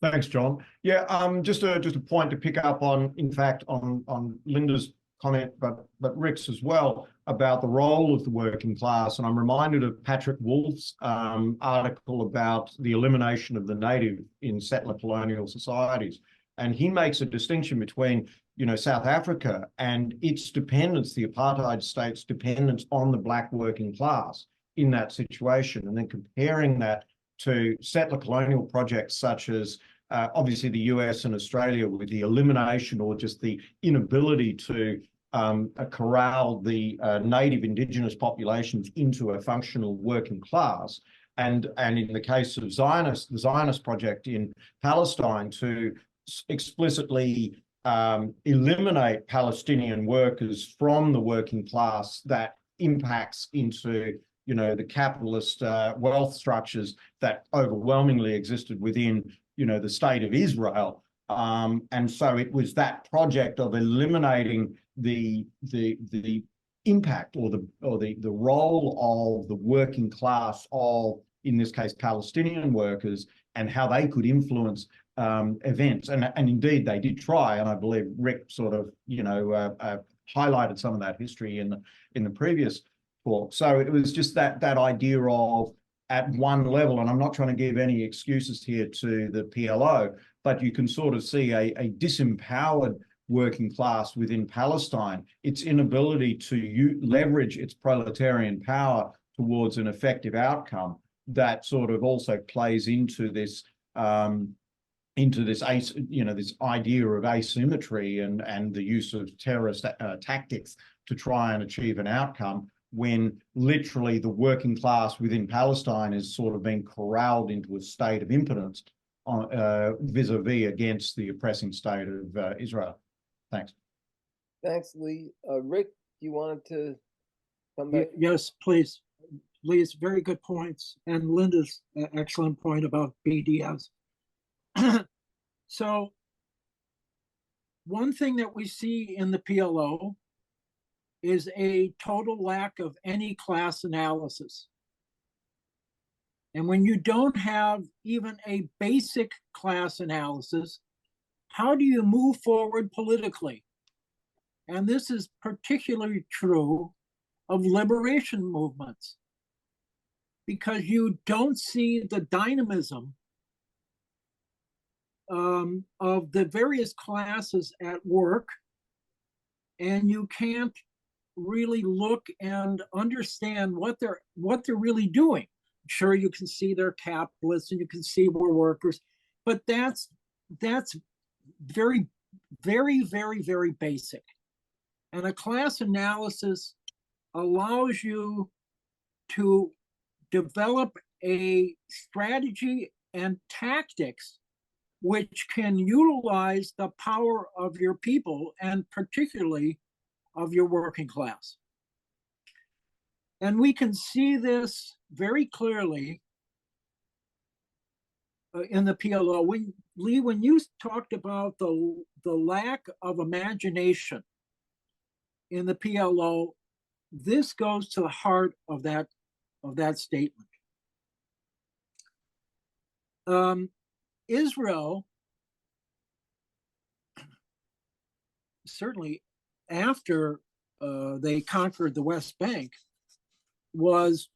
Thanks, John. Yeah, just a point to pick up on, in fact, on Linda's comment, but Rick's as well, about the role of the working class. And I'm reminded of Patrick Wolf's article about the elimination of the native in settler colonial societies. And he makes a distinction between, you know, South Africa and its dependence, the apartheid state's dependence on the black working class in that situation, and then comparing that to settler colonial projects such as obviously the US and Australia, with the elimination or just the inability to corralled the native indigenous populations into a functional working class. And in the case of the Zionist project in Palestine, to explicitly eliminate Palestinian workers from the working class, that impacts into, you know, the capitalist wealth structures that overwhelmingly existed within, you know, the state of Israel. And so it was that project of eliminating the impact or the role of the working class of, in this case, Palestinian workers, and how they could influence events. And indeed they did try, and I believe Rick sort of, you know, highlighted some of that history in the previous talk. So it was just that idea of, at one level, and I'm not trying to give any excuses here to the PLO, but you can sort of see a disempowered working class within Palestine, its inability to leverage its proletarian power towards an effective outcome, that sort of also plays into this this idea of asymmetry and the use of terrorist tactics to try and achieve an outcome, when literally the working class within Palestine is sort of being corralled into a state of impotence vis-a-vis against the oppressing state of Israel. Thanks. Thanks, Lee. Rick, you wanted to come back? Yes, please. Lee's very good points, and Linda's excellent point about BDS. So one thing that we see in the PLO is a total lack of any class analysis. And when you don't have even a basic class analysis, how do you move forward politically? And this is particularly true of liberation movements, because you don't see the dynamism of the various classes at work, and you can't really look and understand what they're really doing. Sure, you can see they're capitalists and you can see we're workers, but that's very, very, very, very basic. And a class analysis allows you to develop a strategy and tactics which can utilize the power of your people, and particularly of your working class. And we can see this very clearly in the PLO. Lee, when you talked about the lack of imagination in the PLO, this goes to the heart of that statement. Israel, certainly after they conquered the West Bank, was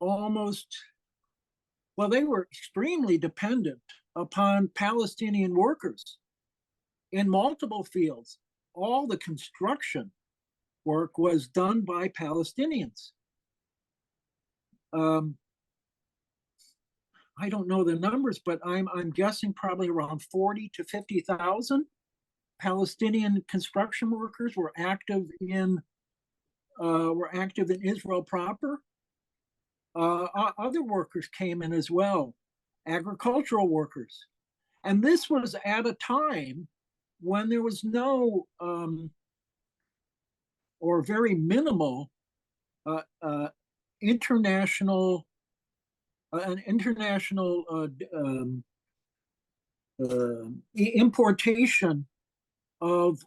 almost, well, they were extremely dependent upon Palestinian workers in multiple fields. All the construction work was done by Palestinians. I don't know the numbers, but I'm guessing probably around 40 to 50,000 Palestinian construction workers were active in Israel proper. Other workers came in as well, agricultural workers, and this was at a time when there was no or very minimal international importation of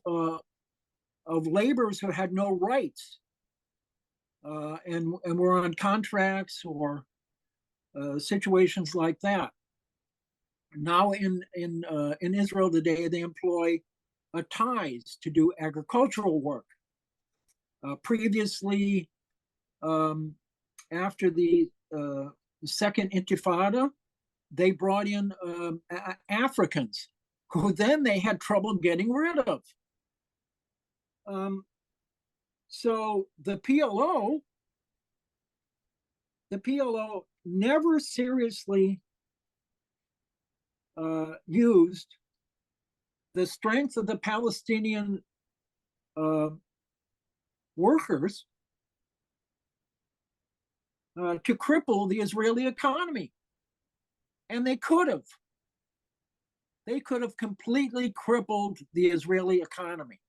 laborers who had no rights and were on contracts or situations like that. Now in Israel today, they employ ties to do agricultural work. Previously, after the Second Intifada, they brought in Africans who then they had trouble getting rid of. So the PLO never seriously used the strength of the Palestinian workers to cripple the Israeli economy. And they could have. They could have completely crippled the Israeli economy.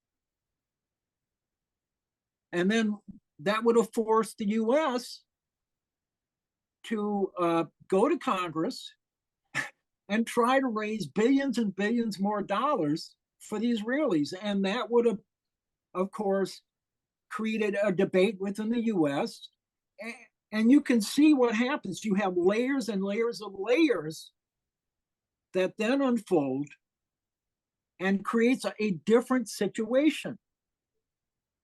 And then that would have forced the US to go to Congress and try to raise billions and billions more dollars for the Israelis. And that would have, of course, created a debate within the US. And you can see what happens. You have layers and layers of layers that then unfold and creates a different situation.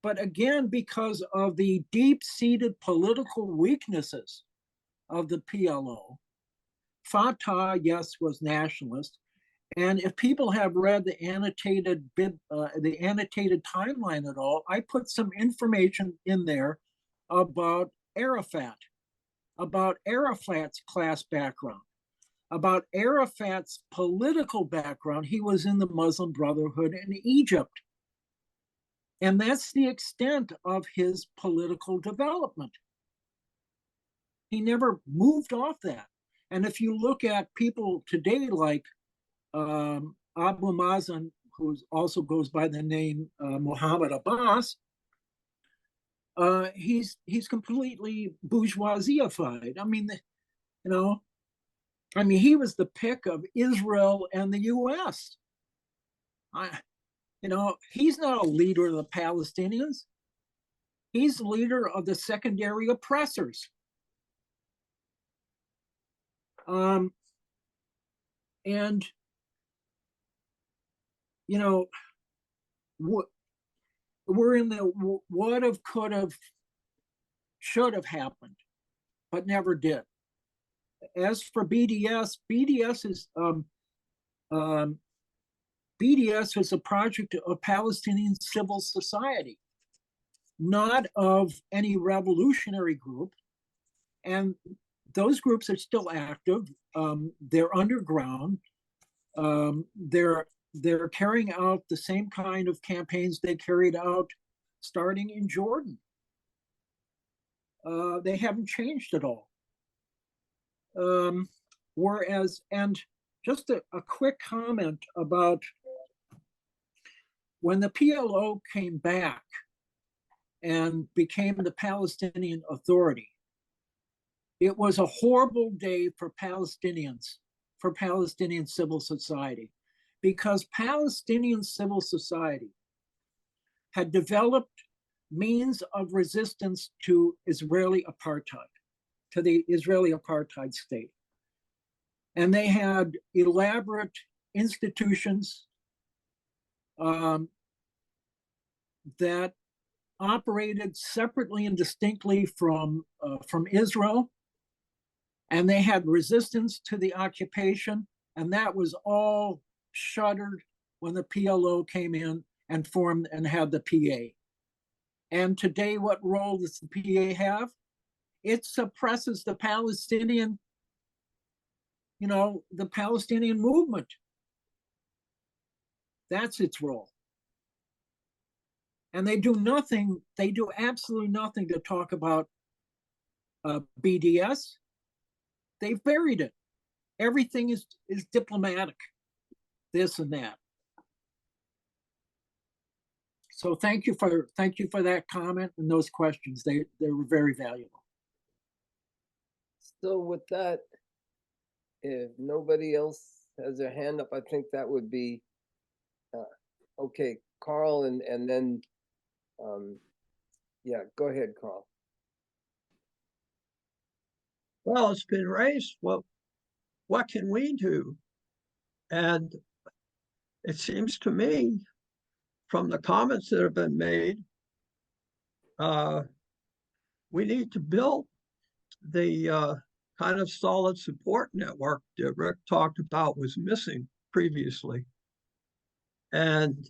But again, because of the deep-seated political weaknesses of the PLO, Fatah, yes, was nationalist. And if people have read the annotated timeline at all, I put some information in there about Arafat's class background, about Arafat's political background. He was in the Muslim Brotherhood in Egypt. And that's the extent of his political development. He never moved off that. And if you look at people today like Abu Mazen, who also goes by the name Mohammed Abbas, he's completely bourgeoisified. I mean, he was the pick of Israel and the US. He's not a leader of the Palestinians. He's the leader of the secondary oppressors. We're in the would have, could have, should have happened, but never did. As for BDS, BDS is a project of Palestinian civil society, not of any revolutionary group. And those groups are still active. They're underground. They're carrying out the same kind of campaigns they carried out starting in Jordan. They haven't changed at all. Whereas, and just a quick comment about when the PLO came back and became the Palestinian Authority, it was a horrible day for Palestinians, for Palestinian civil society, because Palestinian civil society had developed means of resistance to Israeli apartheid, to the Israeli apartheid state. And they had elaborate institutions that operated separately and distinctly from Israel. And they had resistance to the occupation, and that was all shuttered when the PLO came in and formed and had the PA. And today, what role does the PA have? It suppresses the Palestinian, the Palestinian movement. That's its role. And they do nothing, they do absolutely nothing to talk about BDS. They've buried it. Everything is diplomatic, this and that. So thank you for that comment and those questions. They were very valuable. So with that, if nobody else has their hand up, I think that would be okay. Carl, and then yeah, go ahead, Carl. Well, it's been raised. Well, what can we do? And it seems to me, from the comments that have been made, we need to build the kind of solid support network that Rick talked about was missing previously. And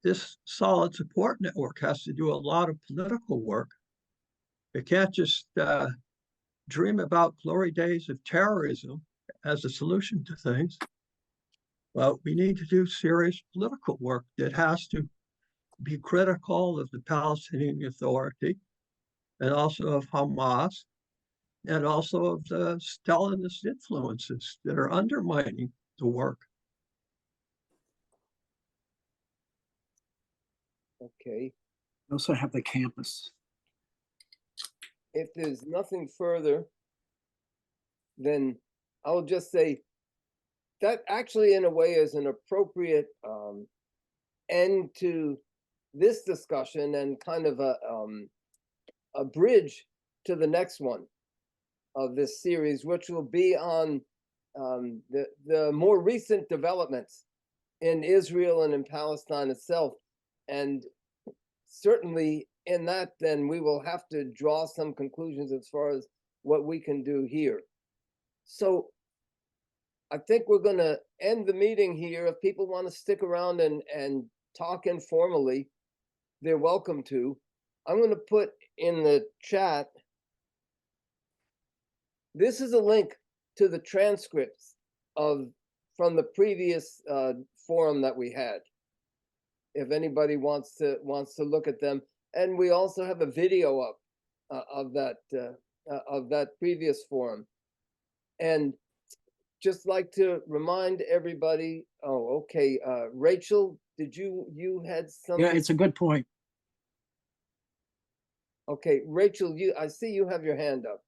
this solid support network has to do a lot of political work. It can't just dream about glory days of terrorism as a solution to things. Well, we need to do serious political work that has to be critical of the Palestinian Authority and also of Hamas and also of the Stalinist influences that are undermining the work. Okay. We also have the campus. If there's nothing further, then I'll just say that actually, in a way, is an appropriate end to this discussion and kind of a bridge to the next one of this series, which will be on the more recent developments in Israel and in Palestine itself. And certainly in that, then we will have to draw some conclusions as far as what we can do here. So I think we're going to end the meeting here. If people want to stick around and talk informally, they're welcome to. I'm going to put in the chat. This is a link to the transcripts from the previous forum that we had, if anybody wants to look at them. And we also have a video up of that previous forum. And just like to remind everybody. Oh, okay. Rachel, did you had something? Yeah, it's a good point. Okay, Rachel, I see you have your hand up.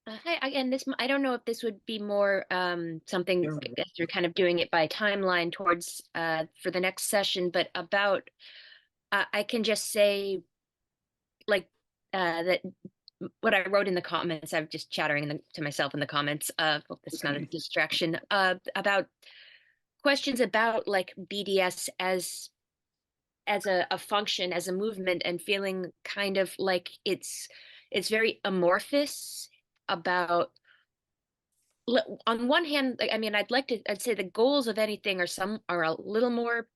Hi again. I don't know if this would be more something, Yeah. I guess you're kind of doing it by timeline towards for the next session, but about I can just say like that what I wrote in the comments. I'm just chattering to myself in the comments. Hope this is not a distraction. About questions about like BDS as a function, as a movement, and feeling kind of like it's very amorphous. About on one hand, I mean, I'd say the goals of anything are a little more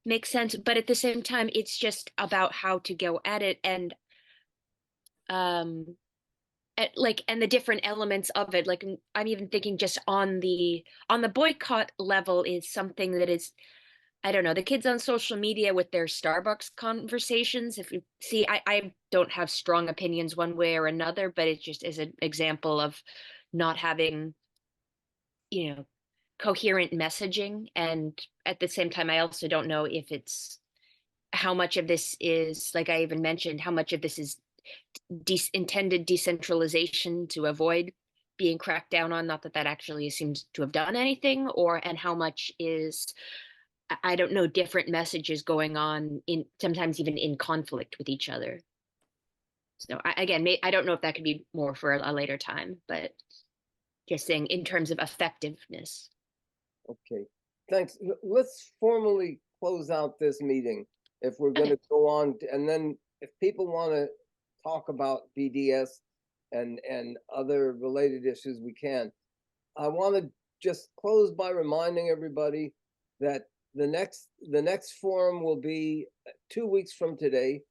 make sense, but at the same time, it's just about how to go at it and and the different elements of it. Like I'm even thinking just on the boycott level is something that is, I don't know, the kids on social media with their Starbucks conversations. If you see, I don't have strong opinions one way or another, but it just is an example of not having, coherent messaging. And at the same time, I also don't know if it's how much of this is, like I even mentioned, how much of this is intended decentralization to avoid being cracked down on. Not that that actually seems to have done anything, and how much is, I don't know, different messages going on in sometimes even in conflict with each other. So again, I don't know if that could be more for a later time, but just saying in terms of effectiveness. Okay, thanks. Let's formally close out this meeting if we're going to go on. And then if people want to talk about BDS and other related issues, we can. I want to just close by reminding everybody that the next forum will be 2 weeks from today,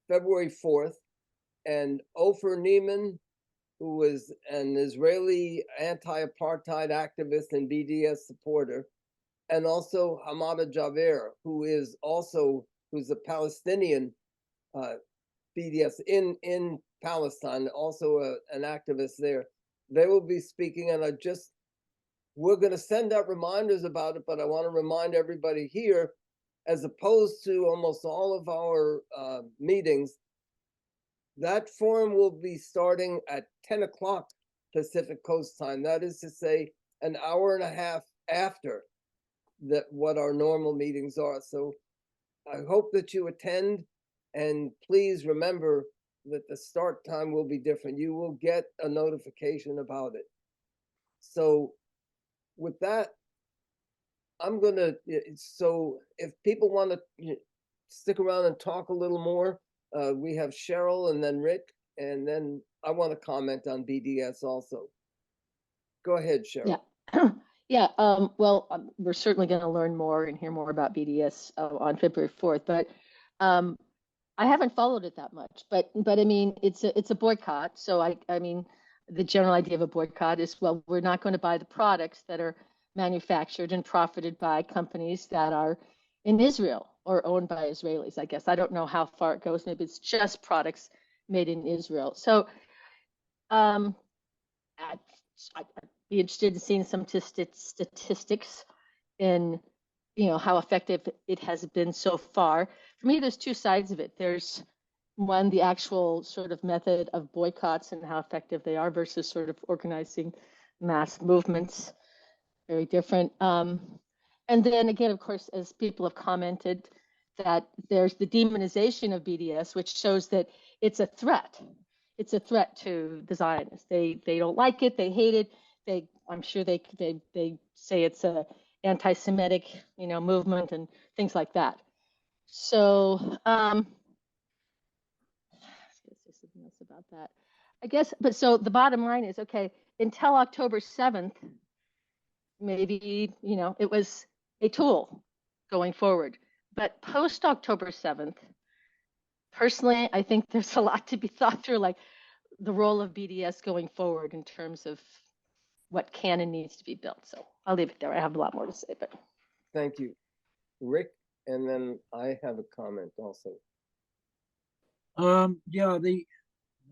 February 4th, and Ofer Neiman, who is an Israeli anti-apartheid activist and BDS supporter, and also Hamada Javer, who's a Palestinian BDS in Palestine, also an activist there. They will be speaking, and we're going to send out reminders about it, but I want to remind everybody here, as opposed to almost all of our meetings, that forum will be starting at 10 o'clock Pacific Coast time. That is to say, an hour and a half after what our normal meetings are. So I hope that you attend, and please remember that the start time will be different. You will get a notification about it. So with that, so if people want to stick around and talk a little more, we have Cheryl and then Rick, and then I want to comment on BDS also. Go ahead, Cheryl. Yeah. Yeah, well, we're certainly going to learn more and hear more about BDS on February 4th, but I haven't followed it that much. But I mean, it's a boycott. So I mean, the general idea of a boycott is, well, we're not going to buy the products that are manufactured and profited by companies that are in Israel or owned by Israelis, I guess. I don't know how far it goes. Maybe it's just products made in Israel. So I'd be interested in seeing some statistics in, how effective it has been so far. For me, there's two sides of it. There's one, the actual sort of method of boycotts and how effective they are versus sort of organizing mass movements. Very different. And then again, of course, as people have commented, that there's the demonization of BDS, which shows that it's a threat. It's a threat to the Zionists. They don't like it. They hate it. I'm sure they say it's a anti-Semitic, movement and things like that. So let's say something else about that. I guess, but so the bottom line is, okay, until October 7th, maybe, it was a tool going forward. But post October 7th, personally, I think there's a lot to be thought through, like the role of BDS going forward in terms of what can and needs to be built. So I'll leave it there. I have a lot more to say, but. Thank you, Rick. And then I have a comment also. Yeah,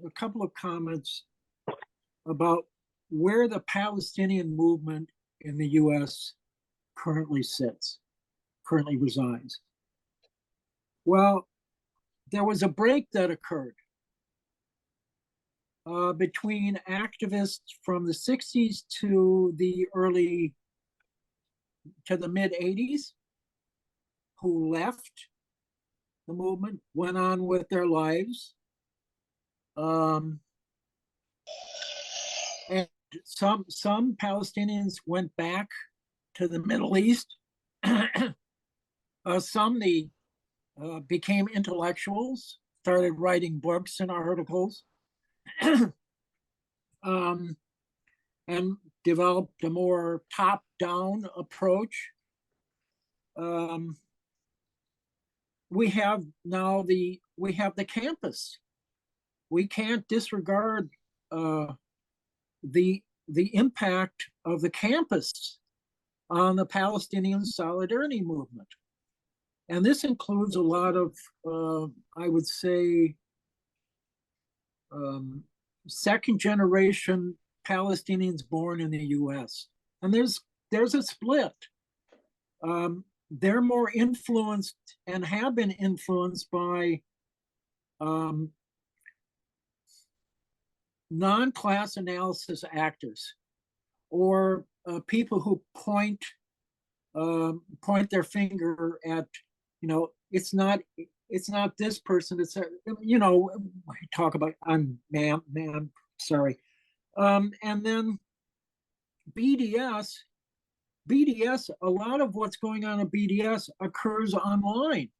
a couple of comments about where the Palestinian movement in the US currently resides. Well, there was a break that occurred between activists from the 60s to the mid 80s who left the movement, went on with their lives. And some Palestinians went back to the Middle East. Some became intellectuals, started writing books and articles, and developed a more top-down approach. We have the campus. We can't disregard the impact of the campus on the Palestinian Solidarity movement. And this includes a lot of, I would say, second generation Palestinians born in the US. And there's a split. They're more influenced and have been influenced by non-class analysis actors, or people who point their finger at, it's not this person, it's talk about, ma'am, sorry. And then BDS, a lot of what's going on in BDS occurs online.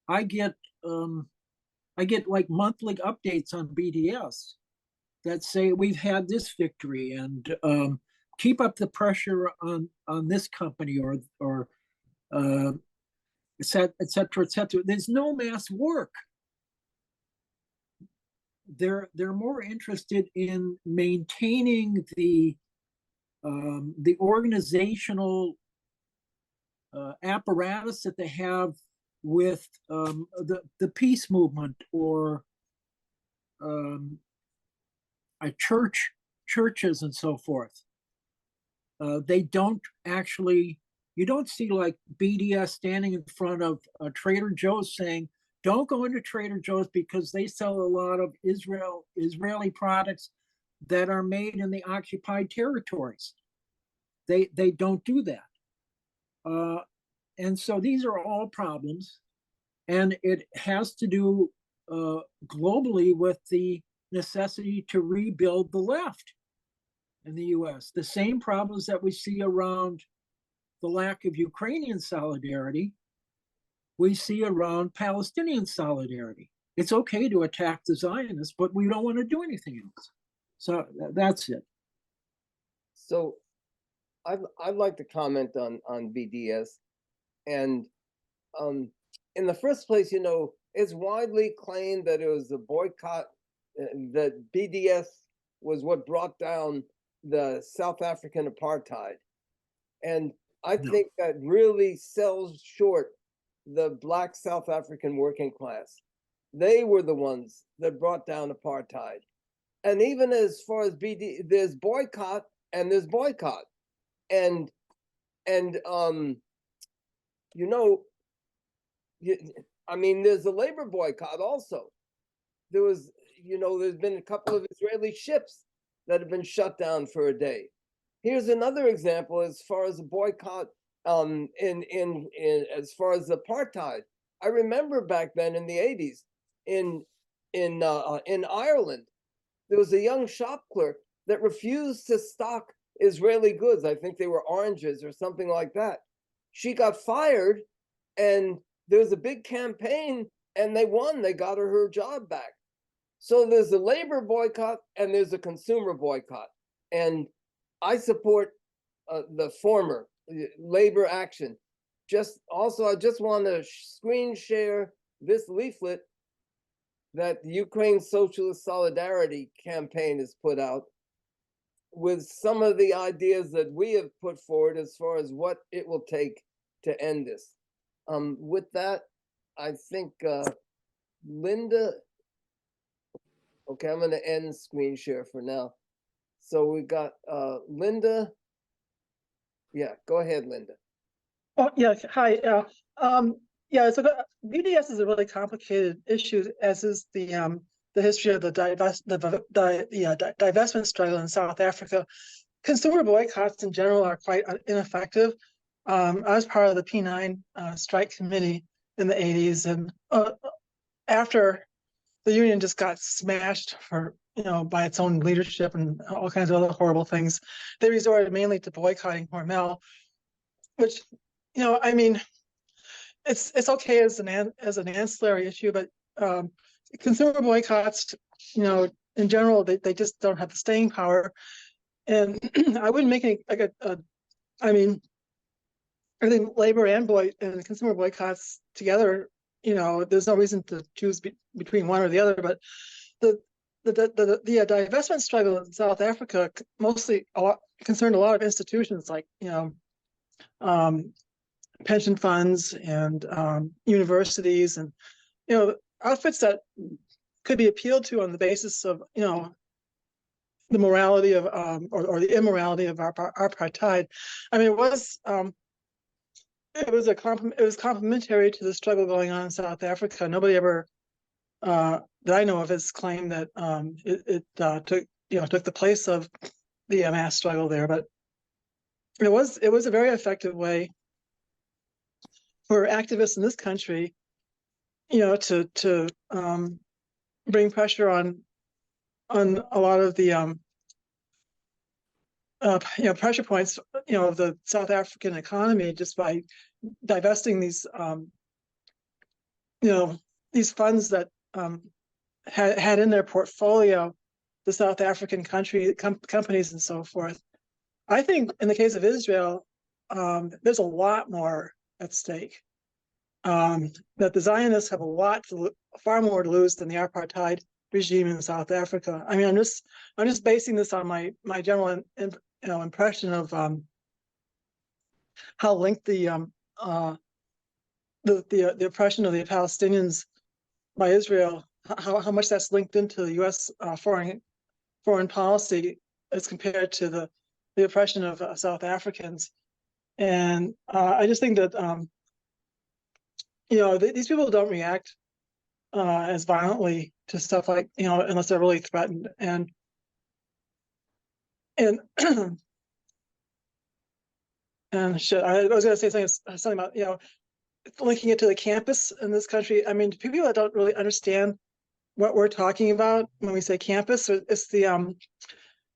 I get like monthly updates on BDS that say we've had this victory, and keep up the pressure on this company, or et cetera, et cetera. There's no mass work. They're more interested in maintaining the organizational apparatus that they have with the peace movement, or churches and so forth. They don't actually, you don't see like BDS standing in front of Trader Joe's saying, don't go into Trader Joe's because they sell a lot of Israeli products that are made in the occupied territories. They don't do that. And so these are all problems. And it has to do globally with the necessity to rebuild the left in the US. The same problems that we see around the lack of Ukrainian solidarity, we see around Palestinian solidarity. It's okay to attack the Zionists, but we don't want to do anything else. So that's it. So I'd like to comment on BDS. And in the first place, it's widely claimed that it was a boycott, that BDS was what brought down the South African apartheid. And I No. think that really sells short the Black South African working class. They were the ones that brought down apartheid. And even as far as BD, there's boycott and there's boycott. And you know, I mean, there's a labor boycott also. There was, you know, there's been a couple of Israeli ships that have been shut down for a day. Here's another example as far as a boycott in as far as apartheid. I remember back then in the 80s in Ireland, there was a young shop clerk that refused to stock Israeli goods. I think they were oranges or something like that. She got fired, and there was a big campaign, and they won. They got her job back. So there's a labor boycott and there's a consumer boycott. And I support the former, labor action. Just also, I just want to screen share this leaflet that the Ukraine Socialist Solidarity Campaign has put out with some of the ideas that we have put forward as far as what it will take to end this. With that, I think Linda, okay, I'm going to end screen share for now. So we got Linda. Yeah, go ahead, Linda. Oh, yeah, hi. Yeah, so BDS is a really complicated issue, as is the history of the divestment struggle in South Africa. Consumer boycotts in general are quite ineffective. I was part of the P9 strike committee in the 80s, and after the union just got smashed by its own leadership and all kinds of other horrible things, they resorted mainly to boycotting Hormel, which, I mean, it's okay as an ancillary issue, but consumer boycotts, in general, they just don't have the staying power. And I wouldn't make any I mean, I think labor and consumer boycotts together, there's no reason to choose between one or the other. But the divestment struggle in South Africa mostly concerned a lot of institutions like pension funds and universities, and outfits that could be appealed to on the basis of the morality of or the immorality of apartheid. I mean, it was complementary to the struggle going on in South Africa. Nobody ever that I know of has claimed that it took the place of the mass struggle there, but it was a very effective way for activists in this country, to bring pressure on a lot of the pressure points, of the South African economy, just by divesting these these funds that had in their portfolio the South African companies and so forth. I think in the case of Israel, there's a lot more at stake. That the Zionists have far more to lose than the apartheid regime in South Africa. I mean, I'm just basing this on my general impression of how linked the oppression of the Palestinians by Israel, how much that's linked into the U.S. foreign policy as compared to the oppression of South Africans. And I just think that these people don't react as violently to stuff like, unless they're really threatened. And shit, I was going to say something about, linking it to the campus in this country. I mean, people that don't really understand what we're talking about when we say campus, it's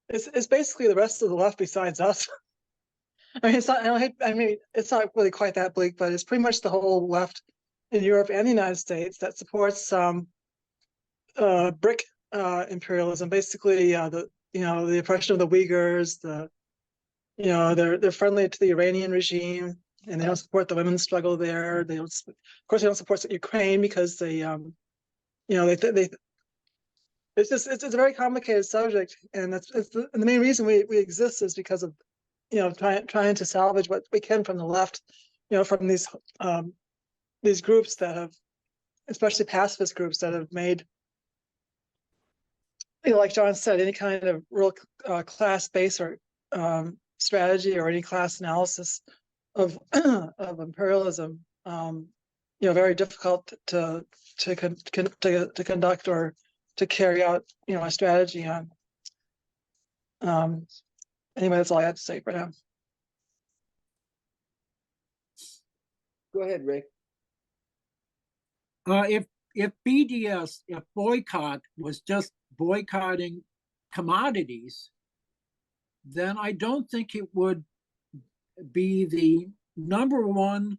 it's basically the rest of the left besides us. I mean, it's not really quite that bleak, but it's pretty much the whole left in Europe and the United States that supports BRIC imperialism, basically the oppression of the Uyghurs. They're friendly to the Iranian regime, and they don't support the women's struggle there. They don't support Ukraine because they it's a very complicated subject, and the main reason we exist is because of trying to salvage what we can from the left, from these groups that have, especially pacifist groups that have made, like John said, any kind of real class-based or strategy or any class analysis of of imperialism, very difficult to conduct or to carry out, a strategy on. Anyway, that's all I had to say for now. Go ahead, Rick. If BDS, if boycott was just boycotting commodities, then I don't think it would be the number one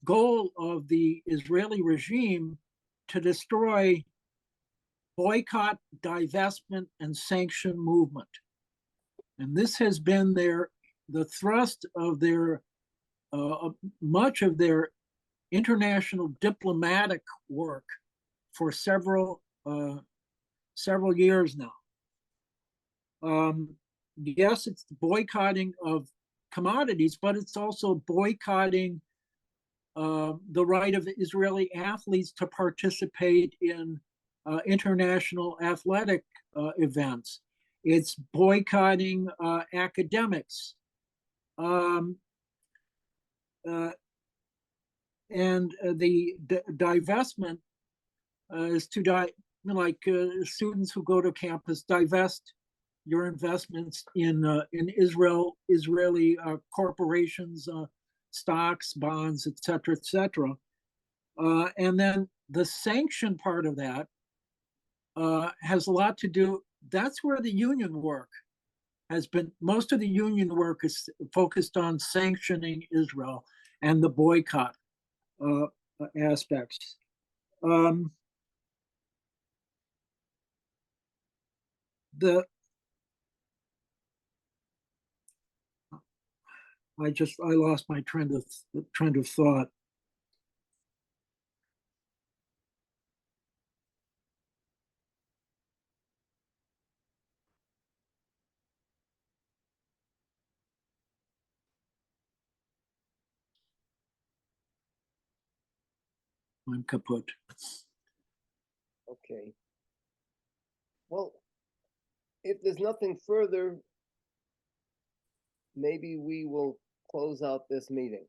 goal of the Israeli regime to destroy boycott, divestment, and sanction movement. And this has been the thrust of their much of their international diplomatic work for several years now. Yes, it's boycotting of commodities, but it's also boycotting the right of Israeli athletes to participate in international athletic events. It's boycotting academics. And the divestment is to students who go to campus, divest your investments in Israeli corporations, stocks, bonds, et cetera, and then the sanction part of that has a lot to do. That's where the union work has been. Most of the union work is focused on sanctioning Israel and the boycott aspects. I lost my trend of thought. I'm kaput. Okay. Well, if there's nothing further, maybe we will close out this meeting.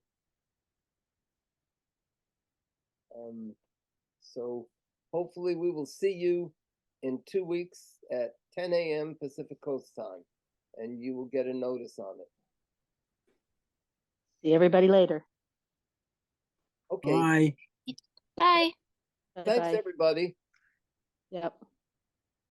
So hopefully we will see you in 2 weeks at 10 a.m. Pacific Coast time, and you will get a notice on it. See everybody later. Okay. Bye. Bye. Thanks, Bye-bye. everybody. Yep.